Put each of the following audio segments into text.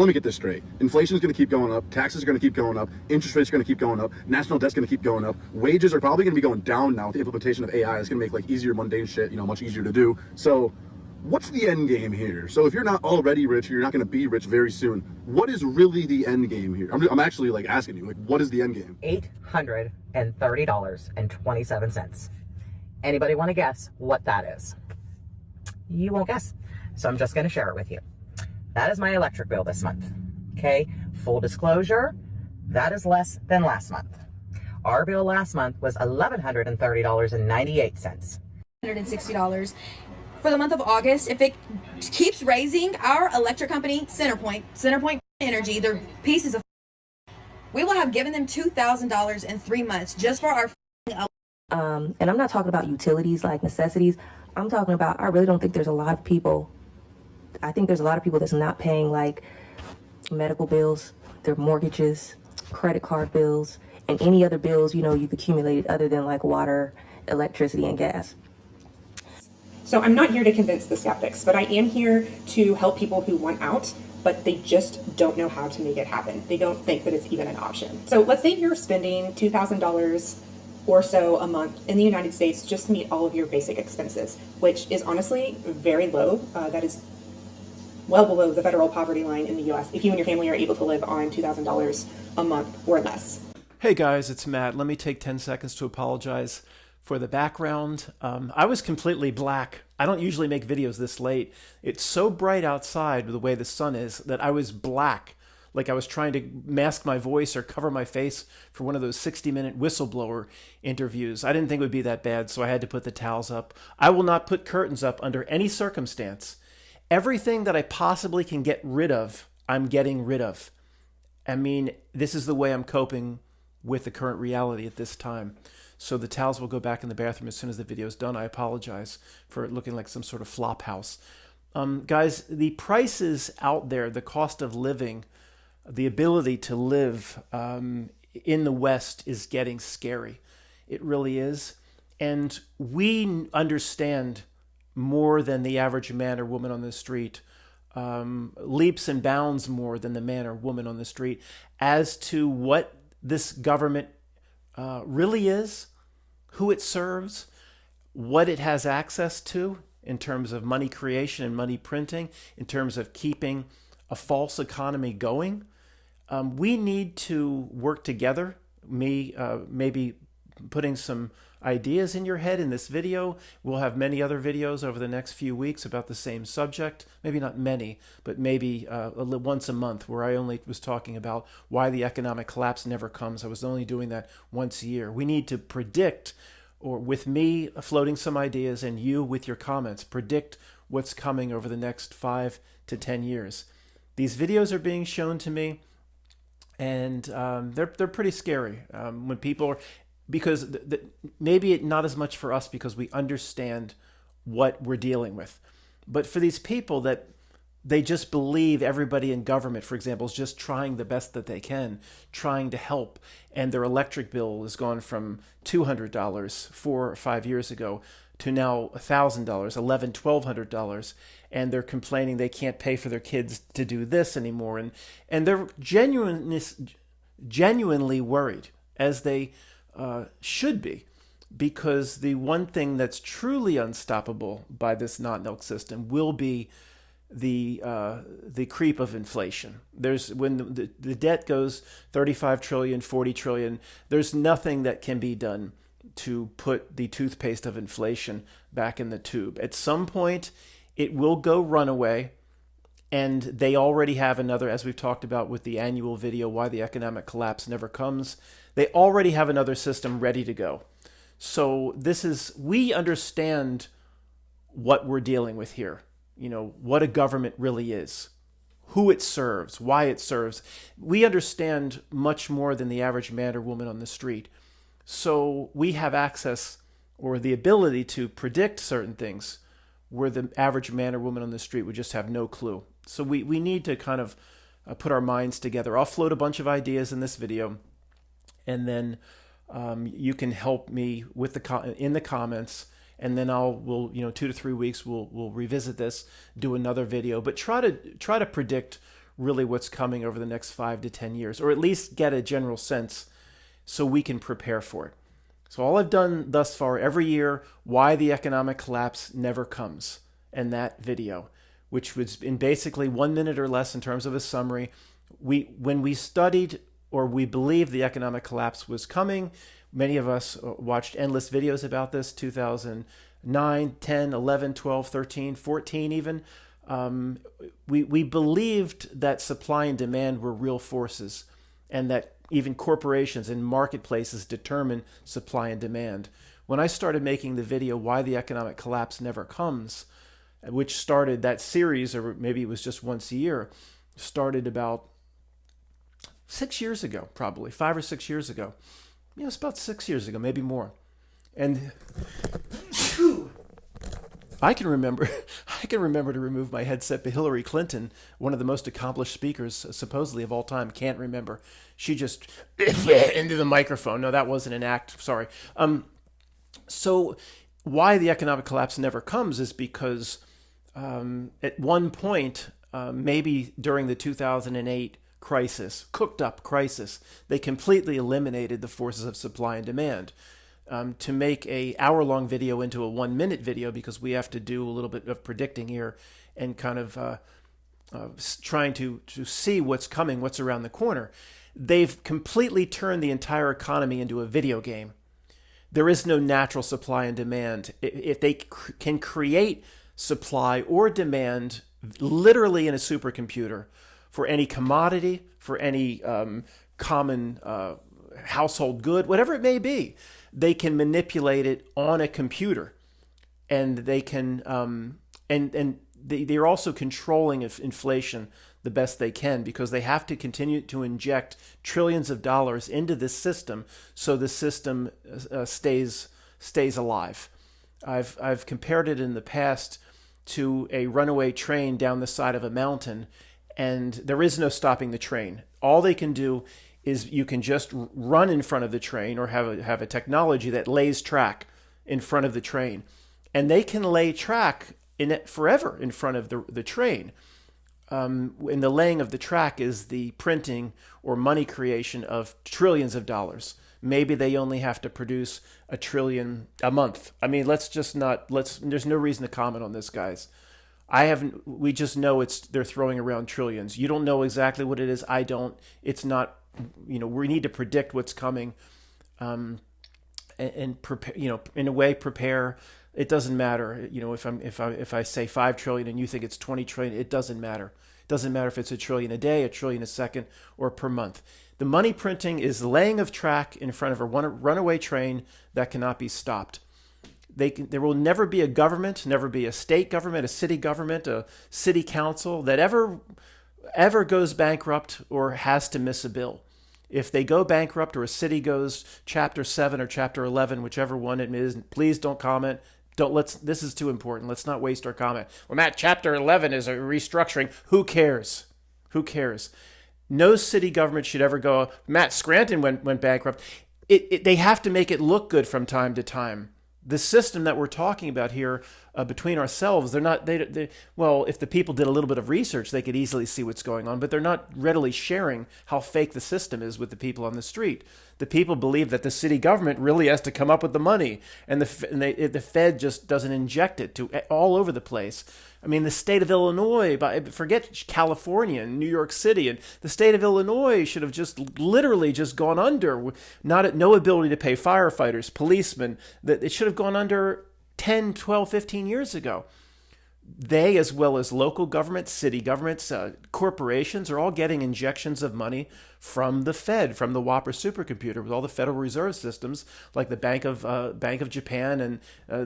Let me get this straight. Inflation is going to keep going up. Taxes are going to keep going up. Interest rates are going to keep going up. National debt's going to keep going up. Wages are probably going to be going down now with the implementation of AI. It's going to make like easier mundane shit, much easier to do. So what's the end game here? So if you're not already rich, you're not going to be rich very soon. What is really the end game here? I'm actually like asking you, like, what is the end game? $830.27. Anybody want to guess what that is? You won't guess. So I'm just going to share it with you. That is my electric bill this month. Okay, full disclosure, that is less than last month. Our bill last month was $1,130.98. $160 for the month of August. If it keeps raising, our electric company, CenterPoint Energy, they're pieces of. We will have given them $2,000 in 3 months just for our. And I'm not talking about utilities like necessities. I'm talking about, I really don't think there's a lot of people. I think there's a lot of people that's not paying like medical bills, their mortgages, credit card bills, and any other bills, you've accumulated other than like water, electricity, and gas. So I'm not here to convince the skeptics, but I am here to help people who want out, but they just don't know how to make it happen. They don't think that it's even an option. So let's say you're spending $2,000 or so a month in the United States just to meet all of your basic expenses, which is honestly very low. That is well below the federal poverty line in the US if you and your family are able to live on $2,000 a month or less. Hey guys, it's Matt. Let me take 10 seconds to apologize for the background. I was completely black. I don't usually make videos this late. It's so bright outside with the way the sun is that I was black, like I was trying to mask my voice or cover my face for one of those 60-minute whistleblower interviews. I didn't think it would be that bad, so I had to put the towels up. I will not put curtains up under any circumstance. Everything that I possibly can get rid of, I'm getting rid of. I mean, this is the way I'm coping with the current reality at this time. So the towels will go back in the bathroom as soon as the video is done. I apologize for it looking like some sort of flop house. Guys, the prices out there, the cost of living, the ability to live in the West is getting scary. It really is. And we understand more than the average man or woman on the street, leaps and bounds more than the man or woman on the street as to what this government really is, who it serves, what it has access to in terms of money creation and money printing, in terms of keeping a false economy going. We need to work together. Maybe putting some ideas in your head in this video. We'll have many other videos over the next few weeks about the same subject. Maybe not many, but maybe once a month, where I only was talking about why the economic collapse never comes. I was only doing that once a year. We need to predict, or with me floating some ideas and you with your comments, predict what's coming over the next 5 to 10 years. These videos are being shown to me, and they're pretty scary. When people are, because maybe not as much for us because we understand what we're dealing with. But for these people that they just believe everybody in government, for example, is just trying the best that they can, trying to help, and their electric bill has gone from $200 4 or 5 years ago to now $1,000, $1,100, $1,200, and they're complaining they can't pay for their kids to do this anymore, and they're genuinely worried, as they should be, because the one thing that's truly unstoppable by this not-milk system will be the creep of inflation. When the debt goes 35 trillion, 40 trillion, there's nothing that can be done to put the toothpaste of inflation back in the tube. At some point, it will go runaway, and they already have another, as we've talked about with the annual video, Why the Economic Collapse Never Comes. They already have another system ready to go. So we understand what we're dealing with here. What a government really is, who it serves, why it serves. We understand much more than the average man or woman on the street. So we have access or the ability to predict certain things where the average man or woman on the street would just have no clue. So we need to kind of put our minds together. I'll float a bunch of ideas in this video, and then you can help me with in the comments, and then we'll 2 to 3 weeks we'll revisit this, do another video, but try to predict really what's coming over the next 5 to 10 years, or at least get a general sense so we can prepare for it. So all I've done thus far every year, why the economic collapse never comes, and that video, which was in basically 1 minute or less in terms of a summary. When we studied, or we believed the economic collapse was coming, many of us watched endless videos about this, 2009, 10, 11, 12, 13, 14 even. We believed that supply and demand were real forces, and that even corporations and marketplaces determine supply and demand. When I started making the video, Why the Economic Collapse Never Comes, which started that series, or maybe it was just once a year, started about 6 years ago, probably 5 or 6 years ago. Yeah, it's about 6 years ago, maybe more. And I can remember to remove my headset, but Hillary Clinton, one of the most accomplished speakers supposedly of all time, can't remember. She just into the microphone. No, that wasn't an act. Sorry. So why the economic collapse never comes is because at one point, maybe during the 2008 crisis, cooked up crisis, they completely eliminated the forces of supply and demand. To make a hour-long video into a 1 minute video, because we have to do a little bit of predicting here and kind of trying to see what's coming, what's around the corner. They've completely turned the entire economy into a video game. There is no natural supply and demand. If they can create supply or demand literally in a supercomputer for any commodity, for any common household good, whatever it may be, they can manipulate it on a computer, and they can they're also controlling inflation the best they can, because they have to continue to inject trillions of dollars into this system so the system stays alive. I've compared it in the past to a runaway train down the side of a mountain, and there is no stopping the train. All they can do is you can just run in front of the train, or have a technology that lays track in front of the train. And they can lay track in it forever in front of the train. And the laying of the track is the printing or money creation of trillions of dollars. Maybe they only have to produce $1 trillion a month. I mean, there's no reason to comment on this, guys. We just know they're throwing around trillions. You don't know exactly what it is. I don't. It's not, we need to predict what's coming, and prepare, in a way, prepare. It doesn't matter, if I say 5 trillion and you think it's 20 trillion, it doesn't matter. It doesn't matter if it's $1 trillion a day, $1 trillion a second, or per month. The money printing is the laying of track in front of a runaway train that cannot be stopped. There will never be a government, never be a state government, a city council that ever goes bankrupt or has to miss a bill. If they go bankrupt, or a city goes Chapter 7 or Chapter 11, whichever one it is, please don't comment. This is too important. Let's not waste our comment. Well, Matt, Chapter 11 is a restructuring. Who cares? Who cares? No city government should ever go, Matt, Scranton went bankrupt. They have to make it look good from time to time. The system that we're talking about here, between ourselves, well, if the people did a little bit of research, they could easily see what's going on, but they're not readily sharing how fake the system is with the people on the street. The people believe that the city government really has to come up with the money, and the Fed just doesn't inject it to all over the place. I mean, the state of Illinois, forget California and New York City, and the state of Illinois should have just literally just gone under, no ability to pay firefighters, policemen. That it should have gone under 10, 12, 15 years ago. They, as well as local governments, city governments, corporations, are all getting injections of money from the Fed, from the Whopper supercomputer, with all the Federal Reserve systems, like the Bank of Japan and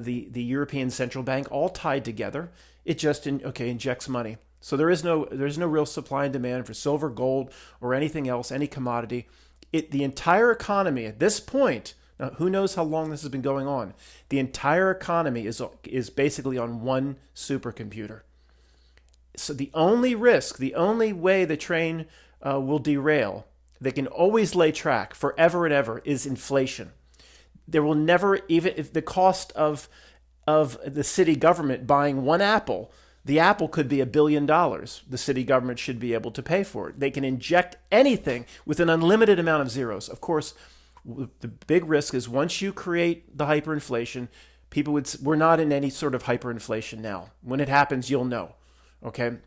the European Central Bank, all tied together. It just injects money. So there's no real supply and demand for silver, gold, or anything else, any commodity. The entire economy at this point. Now, who knows how long this has been going on? The entire economy is basically on one supercomputer. So the only way the train will derail, they can always lay track forever and ever, is inflation. There will never, even if the cost of the city government buying one apple The apple could be $1 billion. The city government should be able to pay for it. They can inject anything with an unlimited amount of zeros. Of course, the big risk is once you create the hyperinflation, we're not in any sort of hyperinflation now. When it happens, you'll know. Okay?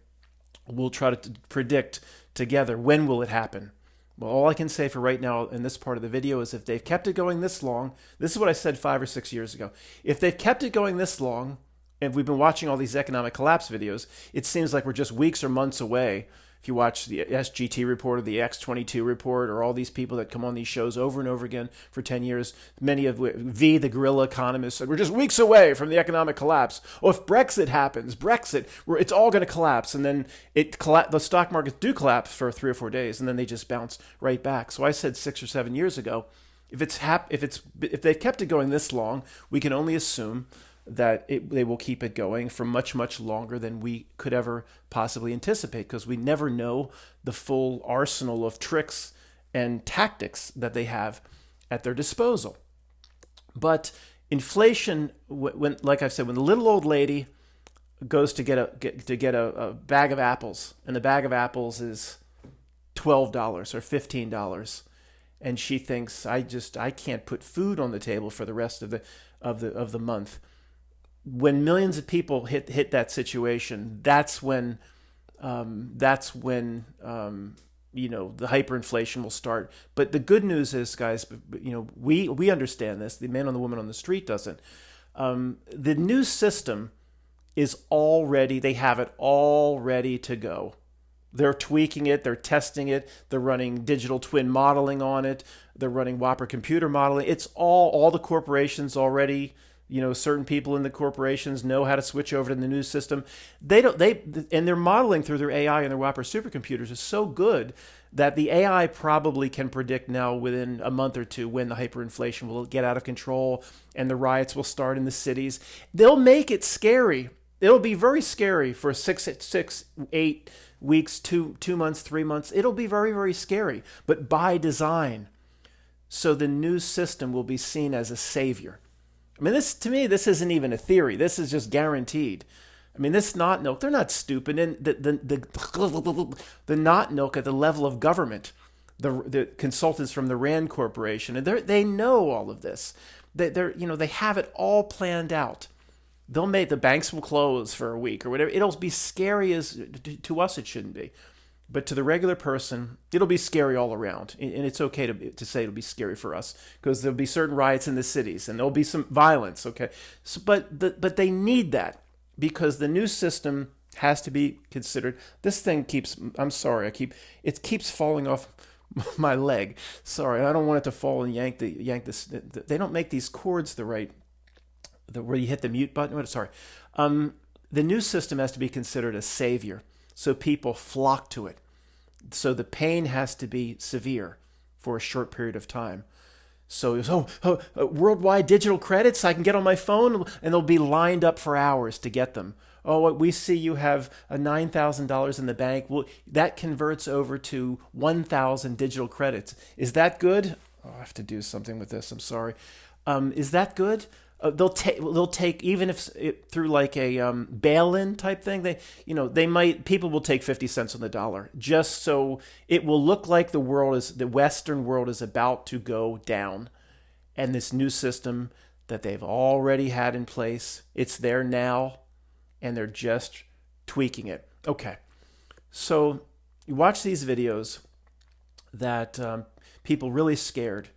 We'll try to predict together when will it happen. Well, all I can say for right now in this part of the video is if they've kept it going this long, this is what I said 5 or 6 years ago. If they've kept it going this long, and we've been watching all these economic collapse videos, it seems like we're just weeks or months away. If you watch the SGT report or the X22 report or all these people that come on these shows over and over again for 10 years, many of V, the guerrilla economist, said we're just weeks away from the economic collapse. Oh, if Brexit happens, it's all going to collapse. And then the stock markets do collapse for 3 or 4 days, and then they just bounce right back. So I said 6 or 7 years ago, if they've kept it going this long, we can only assume that they will keep it going for much, much longer than we could ever possibly anticipate, because we never know the full arsenal of tricks and tactics that they have at their disposal. But inflation, like I've said, when the little old lady goes to get a bag of apples, and the bag of apples is $12 or $15, and she thinks I can't put food on the table for the rest of the month. When millions of people hit that situation, that's when the hyperinflation will start. But the good news is, guys, we understand this. The man or the woman on the street doesn't. The new system is they have it all ready to go. They're tweaking it. They're testing it. They're running digital twin modeling on it. They're running Whopper computer modeling. It's all the corporations already. Certain people in the corporations know how to switch over to the new system. And their modeling through their AI and their Whopper supercomputers is so good that the AI probably can predict now within a month or two when the hyperinflation will get out of control and the riots will start in the cities. They'll make it scary. It'll be very scary for 6, 8 weeks, 2 months, 3 months. It'll be very, very scary, but by design. So the new system will be seen as a savior. I mean, this isn't even a theory. This is just guaranteed. I mean, this not milk, they're not stupid. And the not milk at the level of government, the consultants from the Rand Corporation, and they know all of this. They have it all planned out. The banks will close for a week or whatever. It'll be scary to us. It shouldn't be. But to the regular person, it'll be scary all around. And it's okay to say it'll be scary for us, because there'll be certain riots in the cities and there'll be some violence, okay? So, but they need that, because the new system has to be considered. This thing it keeps falling off my leg. Sorry, I don't want it to fall and yank this. They don't make these cords where you hit the mute button. Sorry. The new system has to be considered a savior. So people flock to it. So the pain has to be severe for a short period of time. So worldwide digital credits, I can get on my phone, and they'll be lined up for hours to get them. Oh, we see you have $9,000 in the bank. Well, that converts over to 1,000 digital credits. Is that good? Oh, I have to do something with this. I'm sorry. Is that good? They'll take even if through like a bail-in type thing. People will take 50 cents on the dollar just so it will look like the Western world is about to go down, and this new system that they've already had in place, it's there now, and they're just tweaking it. Okay, so you watch these videos that people really scared.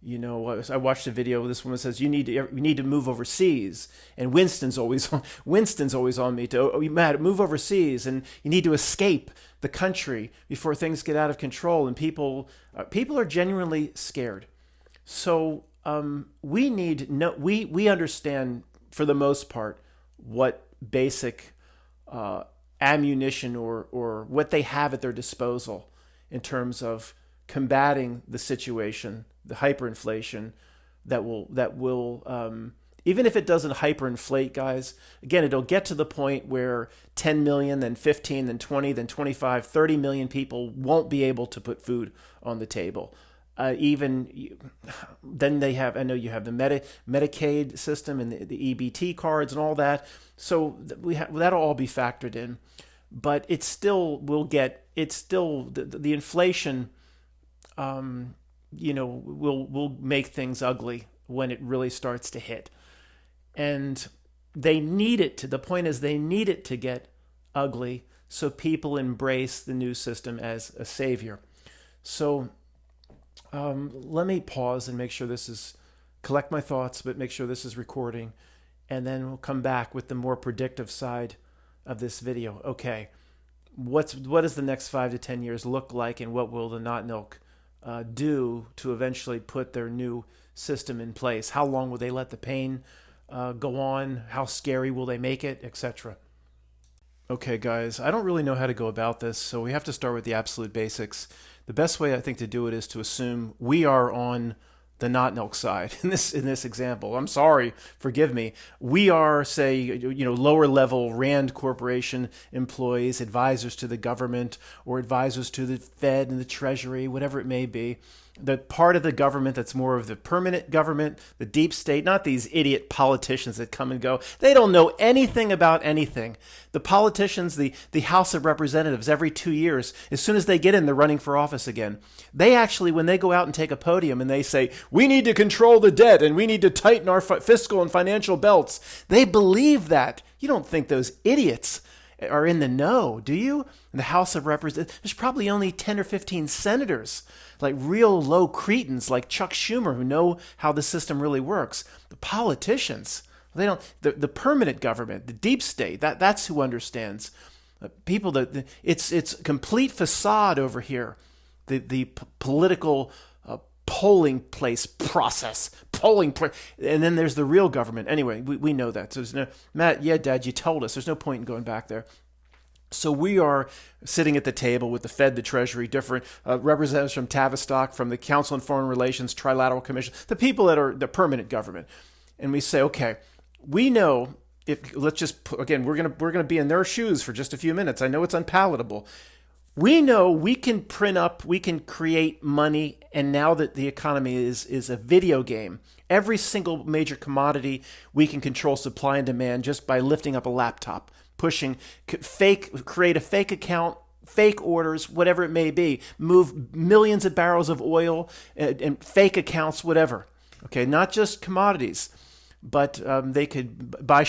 I watched a video. This woman says you need to move overseas, and Winston's always on me to Matt, move overseas, and you need to escape the country before things get out of control. And people are genuinely scared. So we understand for the most part what basic ammunition or what they have at their disposal in terms of combating the situation, the hyperinflation that will even if it doesn't hyperinflate, guys, again, it'll get to the point where 10 million, then 15, then 20, then 25, 30 million people won't be able to put food on the table. Then they have, I know you have the Medicaid system and the EBT cards and all that. So that'll all be factored in, but it still the inflation, will make things ugly when it really starts to hit. And the point is they need it to get ugly so people embrace the new system as a savior. So let me pause and make sure collect my thoughts, but make sure this is recording. And then we'll come back with the more predictive side of this video. Okay, what does the next 5 to 10 years look like, and what will the Not Milk do to eventually put their new system in place? How long will they let the pain go on? How scary will they make it, etc.? Okay, guys, I don't really know how to go about this, so we have to start with the absolute basics. The best way I think to do it is to assume we are on the Not Milk side in this example. I'm sorry, forgive me. We are, say, lower level Rand Corporation employees, advisors to the government or advisors to the Fed and the Treasury, whatever it may be. The part of the government that's more of the permanent government, the deep state, not these idiot politicians that come and go. They don't know anything about anything. The politicians, the House of Representatives, every 2 years, as soon as they get in, they're running for office again. They actually, when they go out and take a podium and they say, we need to control the debt and we need to tighten our fiscal and financial belts, they believe that. You don't think those idiots are in the know, do you? In the House of Representatives, there's probably only 10 or 15 senators, like real low cretins like Chuck Schumer, who know how the system really works. The politicians, they don't. The permanent government, the deep state, that's who understands. People it's complete facade over here. The political polling place process, and then there's the real government. Anyway, we know that. So there's no, Matt, yeah, Dad, you told us. There's no point in going back there. So we are sitting at the table with the Fed, the Treasury, different representatives from Tavistock, from the Council on Foreign Relations, Trilateral Commission, the people that are the permanent government, and we say, okay, we know let's just again, we're gonna be in their shoes for just a few minutes. I know it's unpalatable. We know we can print up, we can create money, and now that the economy is a video game, every single major commodity we can control supply and demand just by lifting up a laptop, pushing create a fake account, fake orders, whatever it may be, move millions of barrels of oil and fake accounts, whatever. Okay, not just commodities. But they could buy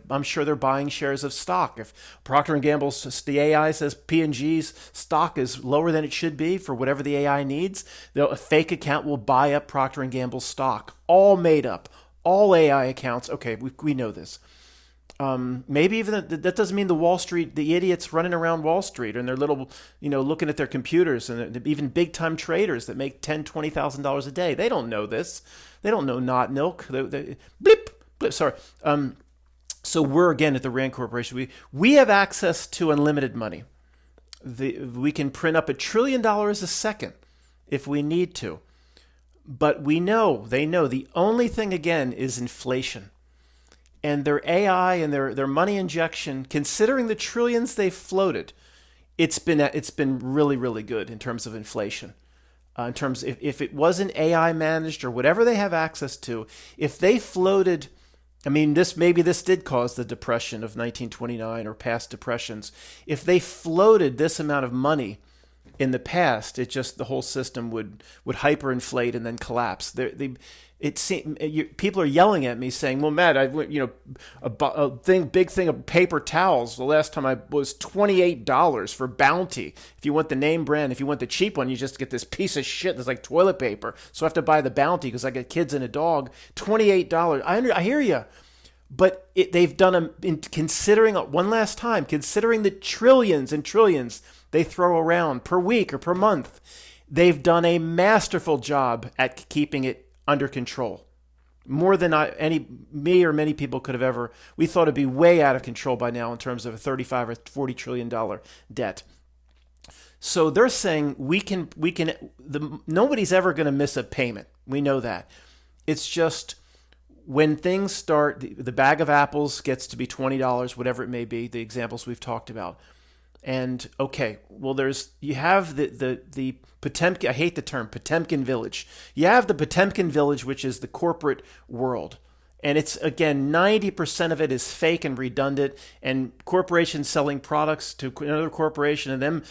I'm sure they're buying shares of stock. If Procter & Gamble's, the AI says P&G's stock is lower than it should be for whatever the AI needs, a fake account will buy up Procter & Gamble's stock. All made up. All AI accounts. Okay, we know this. Maybe even that doesn't mean the idiots running around Wall Street and their little, looking at their computers, and even big time traders that make $10,000, $20,000 a day. They don't know this. They don't know Not Milk. Blip, sorry. So we're again at the Rand Corporation. We have access to unlimited money. We can print up $1 trillion a second if we need to. But they know the only thing again is inflation. And their AI and their money injection, considering the trillions they've floated, it's been really, really good in terms of inflation. In terms if it wasn't AI managed or whatever they have access to, if they floated, this did cause the depression of 1929 or past depressions. If they floated this amount of money in the past, the whole system would hyperinflate and then collapse. People are yelling at me saying, "Well, Matt, I went, big thing of paper towels. The last time I was $28 for Bounty. If you want the name brand, if you want the cheap one, you just get this piece of shit that's like toilet paper. So I have to buy the Bounty because I got kids and a dog. $28. I hear you, but they've done considering one last time, considering the trillions and trillions they throw around per week or per month, they've done a masterful job at keeping it under control, more than me or many people could have ever. We thought it'd be way out of control by now in terms of a $35 or $40 trillion debt. So they're saying nobody's ever going to miss a payment. We know that. It's just when things start, the bag of apples gets to be $20, whatever it may be, the examples we've talked about. And okay, well, you have the Potemkin. I hate the term Potemkin Village. You have the Potemkin Village, which is the corporate world. And it's, again, 90% of it is fake and redundant, and corporations selling products to another corporation, and them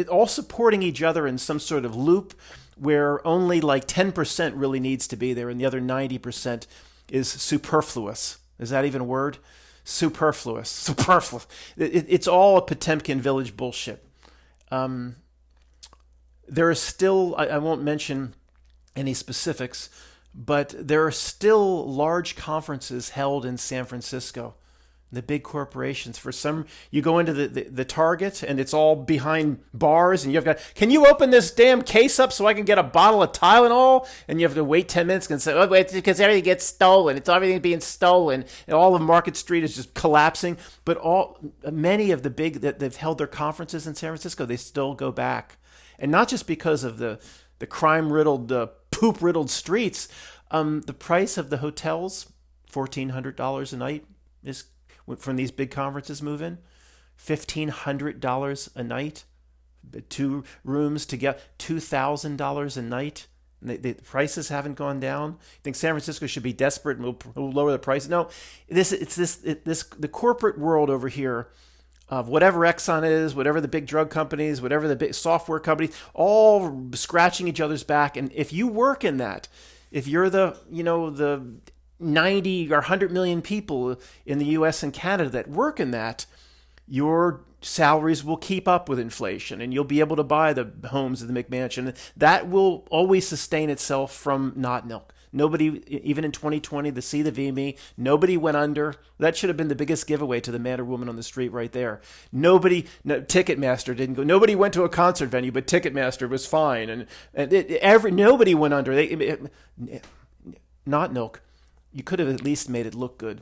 all supporting each other in some sort of loop where only like 10% really needs to be there, and the other 90% is superfluous. Is that even a word? Superfluous. It's all a Potemkin Village bullshit. There is still, I won't mention any specifics, but there are still large conferences held in San Francisco. The big corporations, you go into the Target and it's all behind bars, and you've got, can you open this damn case up so I can get a bottle of Tylenol? And you have to wait 10 minutes and say, oh, wait, because everything gets stolen. Everything being stolen. And all of Market Street is just collapsing. But many of the big, that they've held their conferences in San Francisco, they still go back. And not just because of the crime-riddled, poop-riddled streets. The price of the hotels, $1,400 a night, is from these big conferences move in. $1,500 a night. 2 rooms to get $2,000 a night. The prices haven't gone down. You think San Francisco should be desperate and we'll lower the price? No, the corporate world over here of whatever Exxon is, whatever the big drug companies, whatever the big software companies, all scratching each other's back. And if you work in that, if you're the 90 or 100 million people in the US and Canada that work in that, your salaries will keep up with inflation and you'll be able to buy the homes of the McMansion. That will always sustain itself from not milk. Nobody, even in 2020, the CVME, nobody went under. That should have been the biggest giveaway to the man or woman on the street right there. Ticketmaster didn't go. Nobody went to a concert venue, but Ticketmaster was fine. Nobody went under. Not milk. You could have at least made it look good.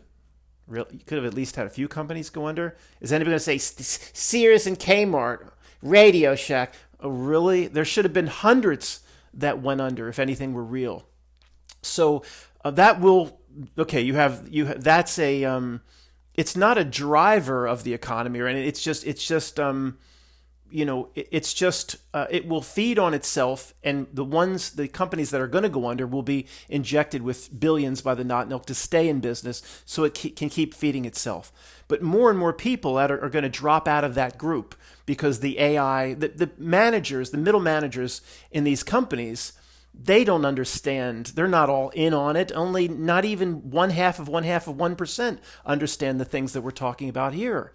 You could have at least had a few companies go under. Is anybody going to say Sears and Kmart, Radio Shack? Oh, really? There should have been hundreds that went under if anything were real. So that will, okay, you have that's a it's not a driver of the economy, or anything. It's just it will feed on itself, and the companies that are going to go under will be injected with billions by the not milk to stay in business, so it can keep feeding itself. But more and more people are going to drop out of that group because the AI, the managers, the middle managers in these companies, they don't understand. They're not all in on it. Only not even 1/2% understand the things that we're talking about here.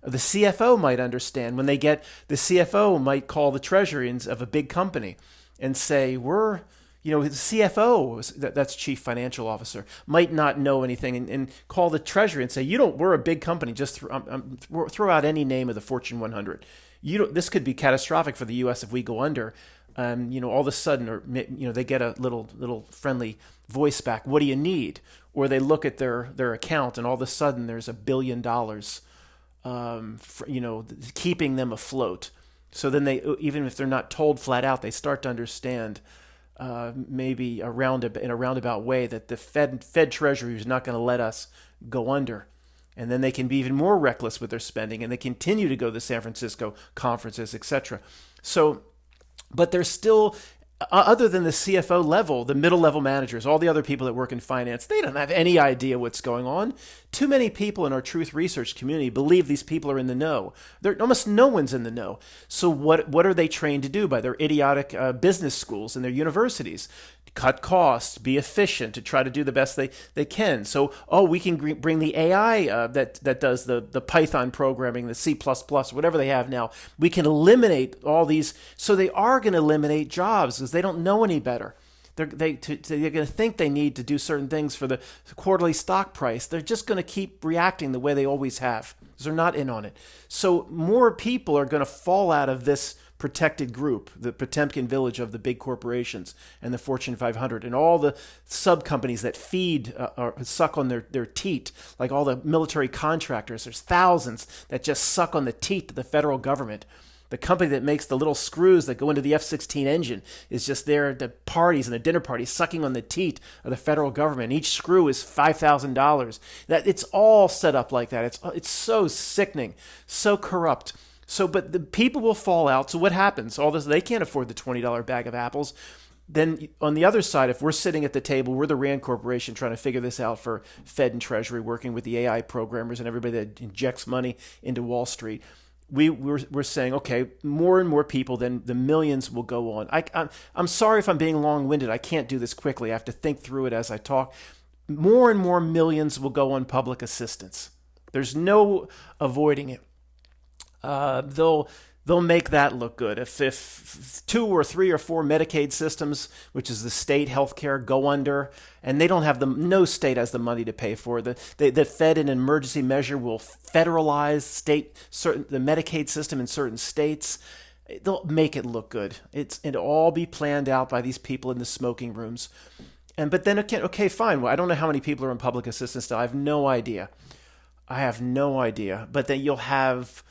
The CFO might understand. The CFO might call the treasuries of a big company and say, the CFO, that's chief financial officer, might not know anything and call the treasury and say, we're a big company. Just throw out any name of the Fortune 100. This could be catastrophic for the U.S. if we go under. All of a sudden, they get a little friendly voice back. What do you need? Or they look at their account and all of a sudden there's $1 billion, keeping them afloat. So then even if they're not told flat out, they start to understand, maybe in a roundabout way, that the Fed Treasury is not going to let us go under. And then they can be even more reckless with their spending, and they continue to go to the San Francisco conferences, etc. So, but there's still, other than the CFO level, the middle level managers, all the other people that work in finance, they don't have any idea what's going on. Too many people in our truth research community believe these people are in the know. Almost no one's in the know. So what are they trained to do by their idiotic business schools and their universities? Cut costs, be efficient, to try to do the best they can. So, we can bring the AI that does the Python programming, the C++, whatever they have now. We can eliminate all these. So they are going to eliminate jobs because they don't know any better. They're going to think they need to do certain things for the quarterly stock price. They're just going to keep reacting the way they always have because they're not in on it. So more people are going to fall out of this protected group, the Potemkin Village of the big corporations and the Fortune 500 and all the sub companies that feed or suck on their teat, like all the military contractors. There's thousands that just suck on the teat of the federal government. The company that makes the little screws that go into the F-16 engine is just there at the parties and the dinner parties sucking on the teat of the federal government. Each screw is $5,000. That it's all set up like that. It's so sickening, so corrupt. So, but the people will fall out. So what happens? All this, they can't afford the $20 bag of apples. Then on the other side, if we're sitting at the table, we're the Rand Corporation trying to figure this out for Fed and Treasury, working with the AI programmers and everybody that injects money into Wall Street. We're saying, okay, more and more people, then the millions will go on. I'm sorry if I'm being long-winded. I can't do this quickly. I have to think through it as I talk. More and more millions will go on public assistance. There's no avoiding it. They'll make that look good. If 2 or 3 or 4 Medicaid systems, which is the state healthcare, go under, and they don't have no state has the money to pay for it. The Fed in an emergency measure will federalize the Medicaid system in certain states. They'll make it look good. It'll all be planned out by these people in the smoking rooms. But then okay, fine. Well, I don't know how many people are in public assistance now. I have no idea. But then you'll have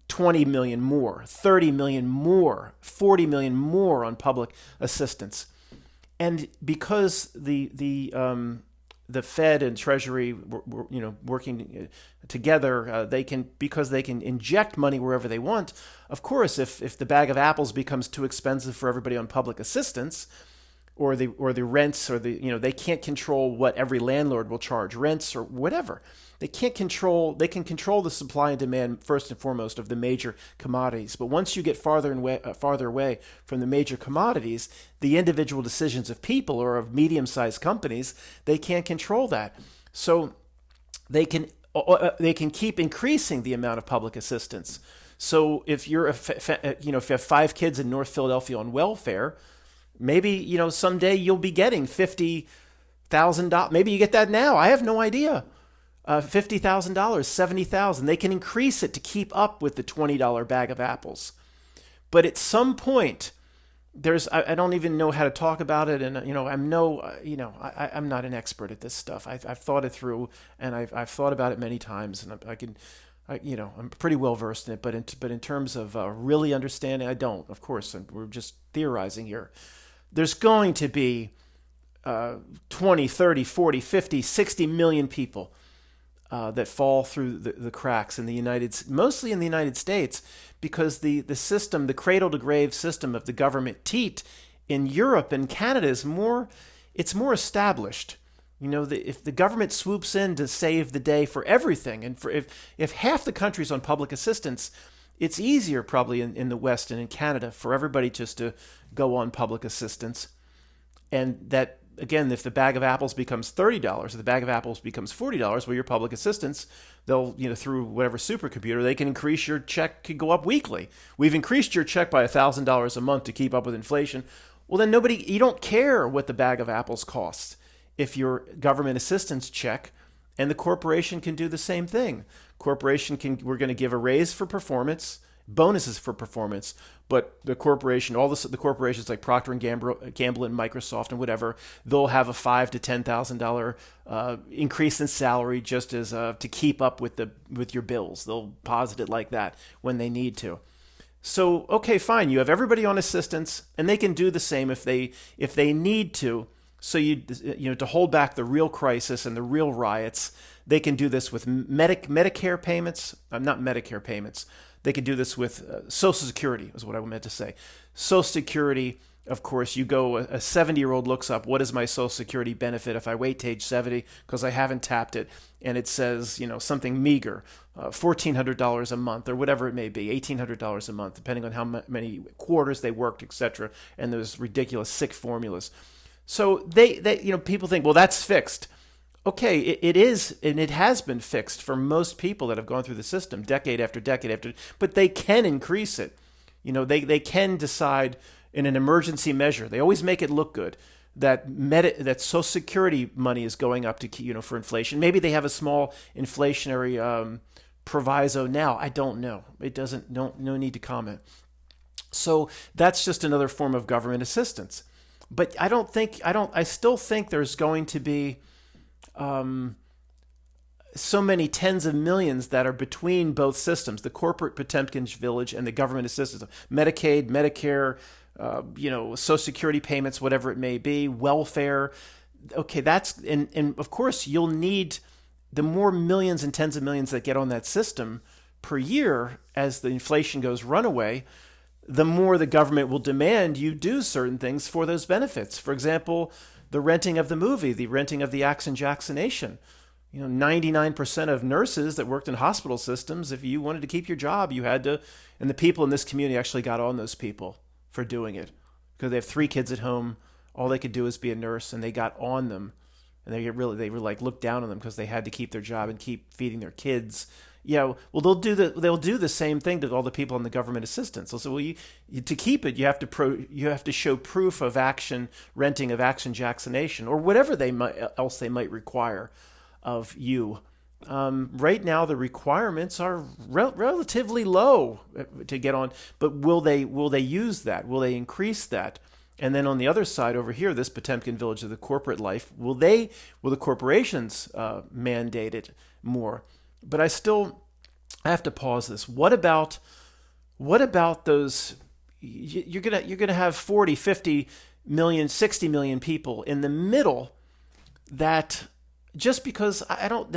20 million more, 30 million more, 40 million more on public assistance. And because the Fed and Treasury working together, because they can inject money wherever they want. Of course, if the bag of apples becomes too expensive for everybody on public assistance, or the rents, or they can't control what every landlord will charge rents or whatever. They can control the supply and demand first and foremost of the major commodities. But once you get farther away from the major commodities, the individual decisions of people or of medium-sized companies, they can't control that. So they can keep increasing the amount of public assistance. So if you're if you have 5 kids in North Philadelphia on welfare, maybe someday you'll be getting $50,000. Maybe you get that now. I have no idea. $50,000, $70,000. They can increase it to keep up with the $20 bag of apples. But at some point, I don't even know how to talk about it, and I'm not an expert at this stuff. I've thought it through, and I've thought about it many times, and I'm pretty well versed in it. But in terms of really understanding, I don't. Of course, we're just theorizing here. There's going to be 20, 30, 40, 50, 60 million people that fall through the cracks mostly in the United States, because the system, the cradle to grave system of the government teat in Europe and Canada is more established. If the government swoops in to save the day for everything, and if half the country's on public assistance, it's easier probably in the West and in Canada for everybody just to go on public assistance. And that, again, if the bag of apples becomes $30, if the bag of apples becomes $40, well, your public assistance, they'll, through whatever supercomputer, they can increase your check, could go up weekly. We've increased your check by $1,000 a month to keep up with inflation. Well, then you don't care what the bag of apples costs if your government assistance check, and the corporation can do the same thing. We're going to give a raise for performance, bonuses for performance, but the corporation, the corporations like Procter and Gamble and Microsoft and whatever, they'll have a $5,000 to $10,000 increase in salary just as to keep up with your bills. They'll posit it like that when they need to. So okay, fine. You have everybody on assistance, and they can do the same if they need to. So to hold back the real crisis and the real riots, they can do this with Medicare payments. Not Medicare payments. They could do this with Social Security, is what I meant to say. Social Security, of course, a 70-year-old looks up, what is my Social Security benefit if I wait to age 70 because I haven't tapped it, and it says, something meager, $1,400 a month or whatever it may be, $1,800 a month, depending on how many quarters they worked, etc. And those ridiculous sick formulas. So they people think, well, that's fixed. Okay, it is, and it has been fixed for most people that have gone through the system decade after decade but they can increase it. They can decide in an emergency measure. They always make it look good that Social Security money is going up to for inflation. Maybe they have a small inflationary proviso now. I don't know. No need to comment. So that's just another form of government assistance. But I still think there's going to be so many tens of millions that are between both systems, the corporate Potemkin village and the government assistance, Medicaid, Medicare, Social Security payments, whatever it may be, welfare. Okay, and of course you'll need the more millions and tens of millions that get on that system. per year as the inflation goes runaway, the more the government will demand you do certain things for those benefits. For example, the renting of the movie, the renting of the Action Jacksonation. 99% of nurses that worked in hospital systems, if you wanted to keep your job, you had to, and the people in this community actually got on those people for doing it because they have 3 kids at home. All they could do is be a nurse, and they got on them, and they were like looked down on them because they had to keep their job and keep feeding their kids. Yeah, well, they'll do the same thing to all the people in the government assistance. They'll say, well, to keep it, you have to show proof of action, renting of Action Jacksonation, or whatever else they might require of you. Right now, the requirements are relatively low to get on, but will they use that? Will they increase that? And then on the other side over here, this Potemkin village of the corporate life, will the corporations mandate it more? But I have to pause this. What about those? You're gonna have 40, 50 million, 60 million people in the middle that just because are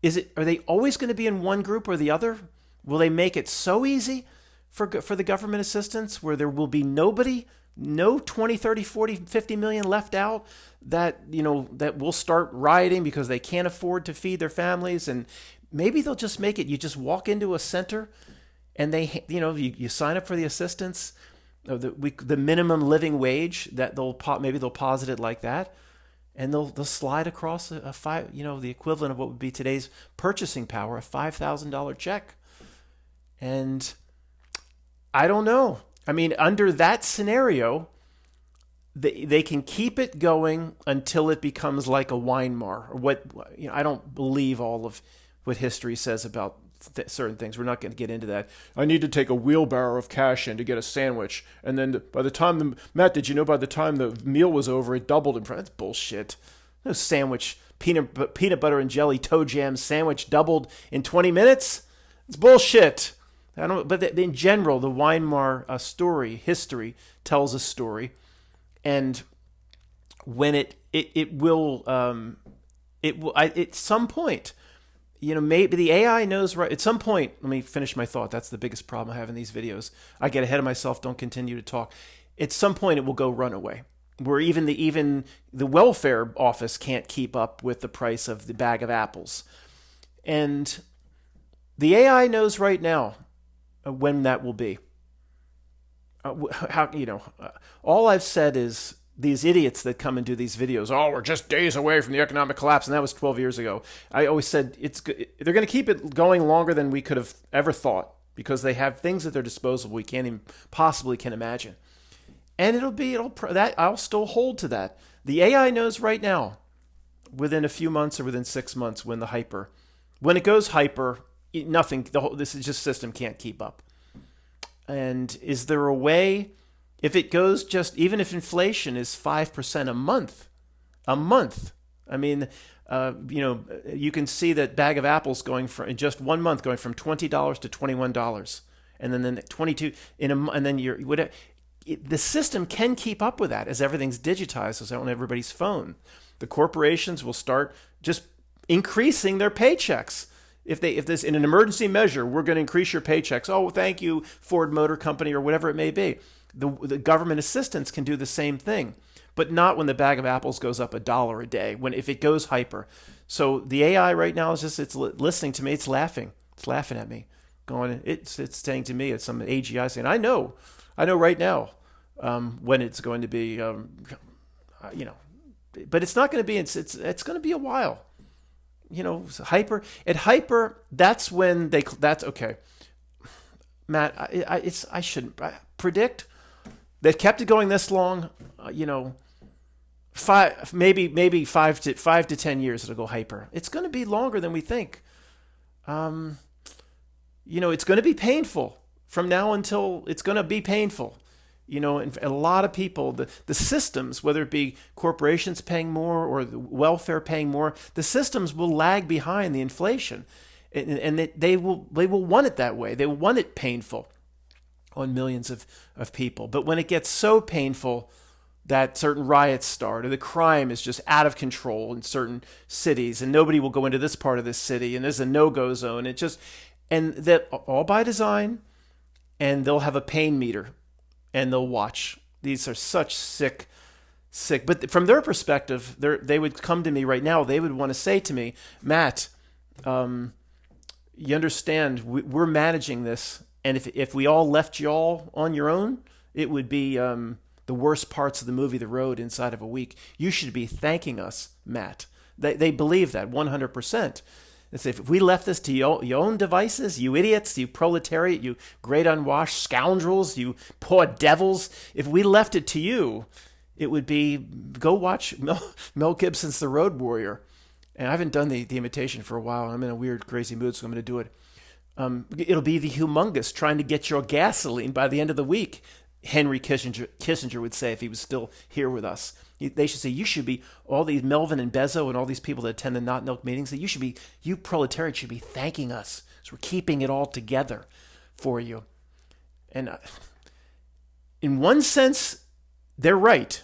they always going to be in one group or the other? Will they make it so easy for the government assistance where there will be nobody, no 20, 30, 40, 50 million left out that will start rioting because they can't afford to feed their families? And maybe they'll just make it, you just walk into a center and you sign up for the assistance, the minimum living wage that they'll posit it like that. And they'll slide across the equivalent of what would be today's purchasing power, a $5,000 check. And I don't know. I mean, under that scenario, they can keep it going until it becomes like a Weimar. Or I don't believe all of what history says about certain things. We're not going to get into that. I need to take a wheelbarrow of cash in to get a sandwich, and then by the time Matt, did you know by the time the meal was over, it doubled in price? That's bullshit. No sandwich, peanut butter and jelly toe jam sandwich doubled in 20 minutes. It's bullshit. But in general, the Weimar history tells a story, and when it will at some point. Maybe the AI knows right at some point. Let me finish my thought. That's the biggest problem I have in these videos. I get ahead of myself. Don't continue to talk. At some point, it will go runaway, where even the welfare office can't keep up with the price of the bag of apples, and the AI knows right now when that will be. All I've said is, these idiots that come and do these videos, we're just days away from the economic collapse, and that was 12 years ago. I always said they're going to keep it going longer than we could have ever thought because they have things at their disposal we can't even possibly can imagine. And I'll still hold to that. The AI knows right now, within a few months or within 6 months, when it goes hyper, nothing. This system can't keep up. And is there a way? If it goes even if inflation is 5% a month, I mean, you can see that bag of apples going in just 1 month going from $20 to $21, and then 22 and then the system can keep up with that as everything's digitized, as on everybody's phone. The corporations will start just increasing their paychecks. If this in an emergency measure, we're going to increase your paychecks. Oh, thank you, Ford Motor Company, or whatever it may be. The government assistance can do the same thing, but not when the bag of apples goes up $1 a day, if it goes hyper. So the AI right now is it's listening to me. It's laughing at me, it's saying to me, it's some AGI saying, I know right now when it's going to be, but it's not going to be, it's going to be a while, hyper. At hyper, that's when that's okay. Matt, I shouldn't predict. They've kept it going this long, maybe 5 to 10 years it'll go hyper. It's going to be longer than we think. It's going to be painful from now until it's going to be painful. And a lot of people, the systems, whether it be corporations paying more or the welfare paying more, the systems will lag behind the inflation, and they will want it that way. They will want it painful on millions of people. But when it gets so painful that certain riots start, or the crime is just out of control in certain cities, and nobody will go into this part of this city, and there's a no-go zone, And that all by design, and they'll have a pain meter and they'll watch. These are such sick. But from their perspective, they would come to me right now. They would want to say to me, Matt, you understand, we're managing this. And if we all left y'all on your own, it would be the worst parts of the movie The Road inside of a week. You should be thanking us, Matt. They believe that 100%. They say, if we left this to your own devices, you idiots, you proletariat, you great unwashed scoundrels, you poor devils, if we left it to you, it would be, go watch Mel Gibson's The Road Warrior. And I haven't done the imitation for a while. I'm in a weird, crazy mood, so I'm going to do it. It'll be the humongous trying to get your gasoline by the end of the week, Henry Kissinger would say if he was still here with us. They should say, you should be, all these Melvin and Bezos and all these people that attend the Not Milk meetings, that you proletariat should be thanking us. So we're keeping it all together for you. And in one sense, they're right.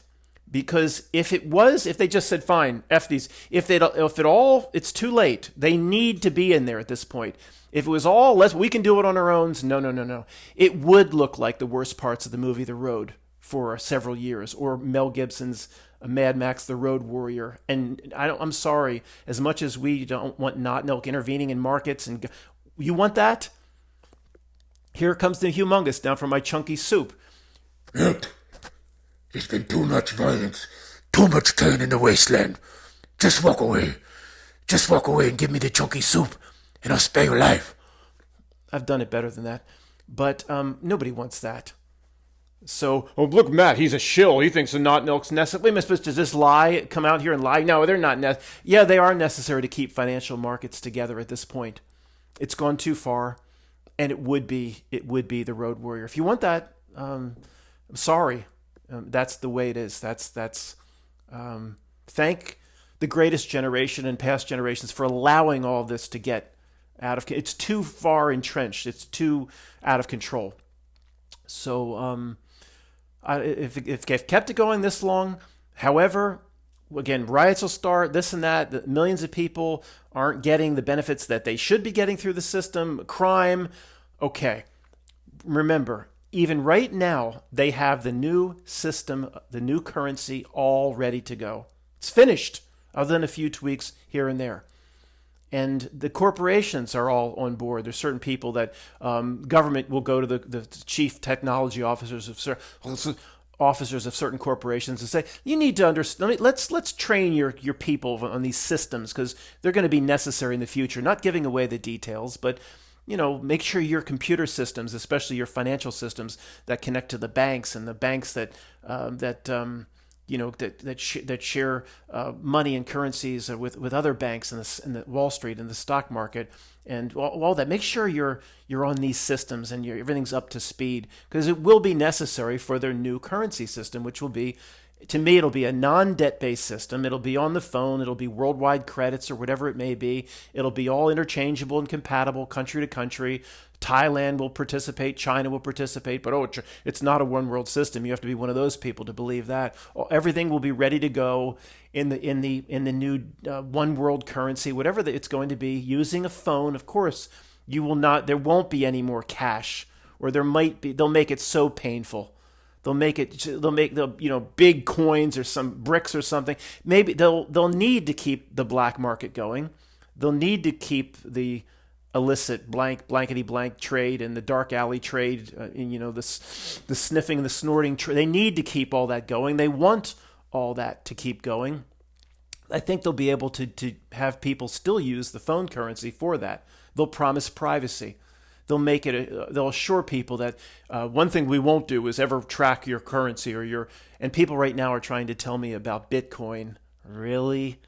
Because if they just said, fine, F these, if it's too late. They need to be in there at this point. If it was all, we can do it on our own. No. It would look like the worst parts of the movie The Road for several years, or Mel Gibson's Mad Max The Road Warrior. And I'm sorry, as much as we don't want Not Milk intervening in markets, and you want that? Here comes the humongous down from my chunky soup. Look, there's been too much violence, too much pain in the wasteland. Just walk away. Just walk away and give me the chunky soup, and I'll spare your life. I've done it better than that. But nobody wants that. So, look, Matt, he's a shill. He thinks the Not Milk's necessary. Wait a minute, does this lie come out here and lie? No, they're not necessary. Yeah, they are necessary to keep financial markets together at this point. It's gone too far, and it would be the Road Warrior. If you want that, I'm sorry. That's the way it is. Thank the greatest generation and past generations for allowing all this to get out of. It's too far entrenched. It's too out of control. So if they've kept it going this long, however, again, riots will start, this and that. Millions of people aren't getting the benefits that they should be getting through the system. Crime, okay. Remember, even right now, they have the new system, the new currency all ready to go. It's finished, other than a few tweaks here and there. And the corporations are all on board. There's certain people that government will go to the chief technology officers of certain corporations and say, you need to understand, let's train your people on these systems, because they're going to be necessary in the future. Not giving away the details, but make sure your computer systems, especially your financial systems that connect to the banks, and the banks that share money and currencies with other banks in the Wall Street and the stock market, and all that. Make sure you're on these systems and everything's up to speed, because it will be necessary for their new currency system, which will be, to me, it'll be a non-debt-based system. It'll be on the phone. It'll be worldwide credits or whatever it may be. It'll be all interchangeable and compatible country to country. Thailand will participate. China will participate. But, it's not a one-world system. You have to be one of those people to believe that. Everything will be ready to go in the new one-world currency, whatever it's going to be, using a phone. Of course, there won't be any more cash, or there might be. They'll make it so painful. They'll make big coins or some bricks or something. Maybe they'll need to keep the black market going. They'll need to keep the illicit blankety blank trade and the dark alley trade, the sniffing and the snorting trade. They need to keep all that going. They want all that to keep going. I think they'll be able to have people still use the phone currency for that. They'll promise privacy. They'll assure people that one thing we won't do is ever track your currency and people right now are trying to tell me about Bitcoin. Really?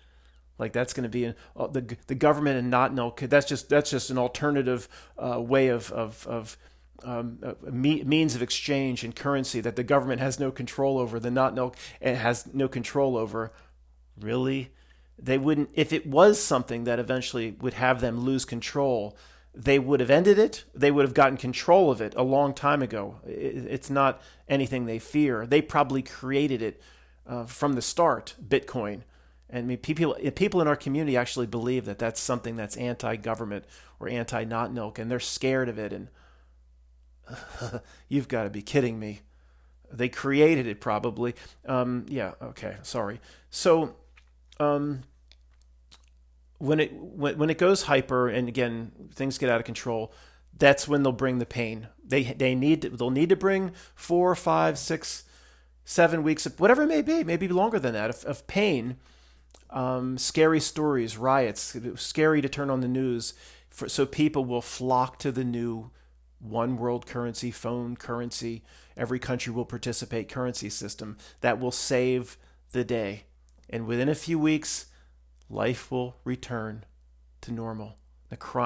Like that's going to be the government and not know. That's just an alternative way of means of exchange and currency that the government has no control over. The not know has no control over. Really? They wouldn't, if it was something that eventually would have them lose control. They would have ended it. They would have gotten control of it a long time ago. It's not anything they fear. They probably created it from the start, Bitcoin. And I mean, people in our community actually believe that that's something that's anti-government or anti-not milk, and they're scared of it. And you've got to be kidding me. They created it probably. Yeah, okay, sorry. So when it goes hyper, and again things get out of control, that's when they'll bring the pain. They'll need to bring 4, 5, 6, 7 weeks of whatever it may be, maybe longer than that, of pain. Scary stories, riots, scary to turn on the news, so people will flock to the new one world currency, phone currency, every country will participate currency system that will save the day. And within a few weeks, life will return to normal.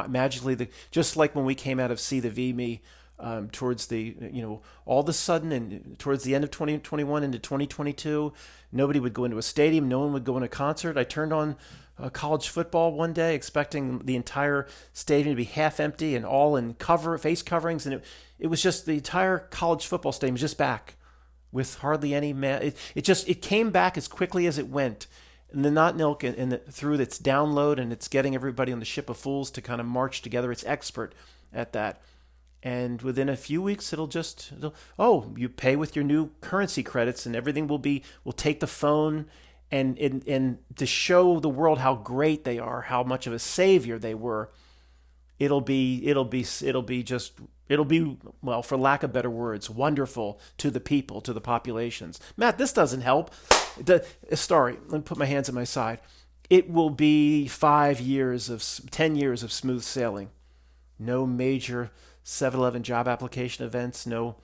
Magically, just like when we came out of See the V Me, towards the, all of a sudden, and towards the end of 2021 into 2022, nobody would go into a stadium, no one would go in a concert. I turned on college football one day, expecting the entire stadium to be half empty and all in face coverings, and it was just the entire college football stadium was just back with hardly any man. It came back as quickly as it went. And the Not Milk, through its download, and it's getting everybody on the ship of fools to kind of march together. It's expert at that. And within a few weeks, you pay with your new currency credits, and everything will take the phone and to show the world how great they are, how much of a savior they were. It'll be, well, for lack of better words, wonderful to the people, to the populations. Matt, this doesn't help. Sorry, let me put my hands at my side. It will be 10 years of smooth sailing. No major 7-Eleven job application events. No,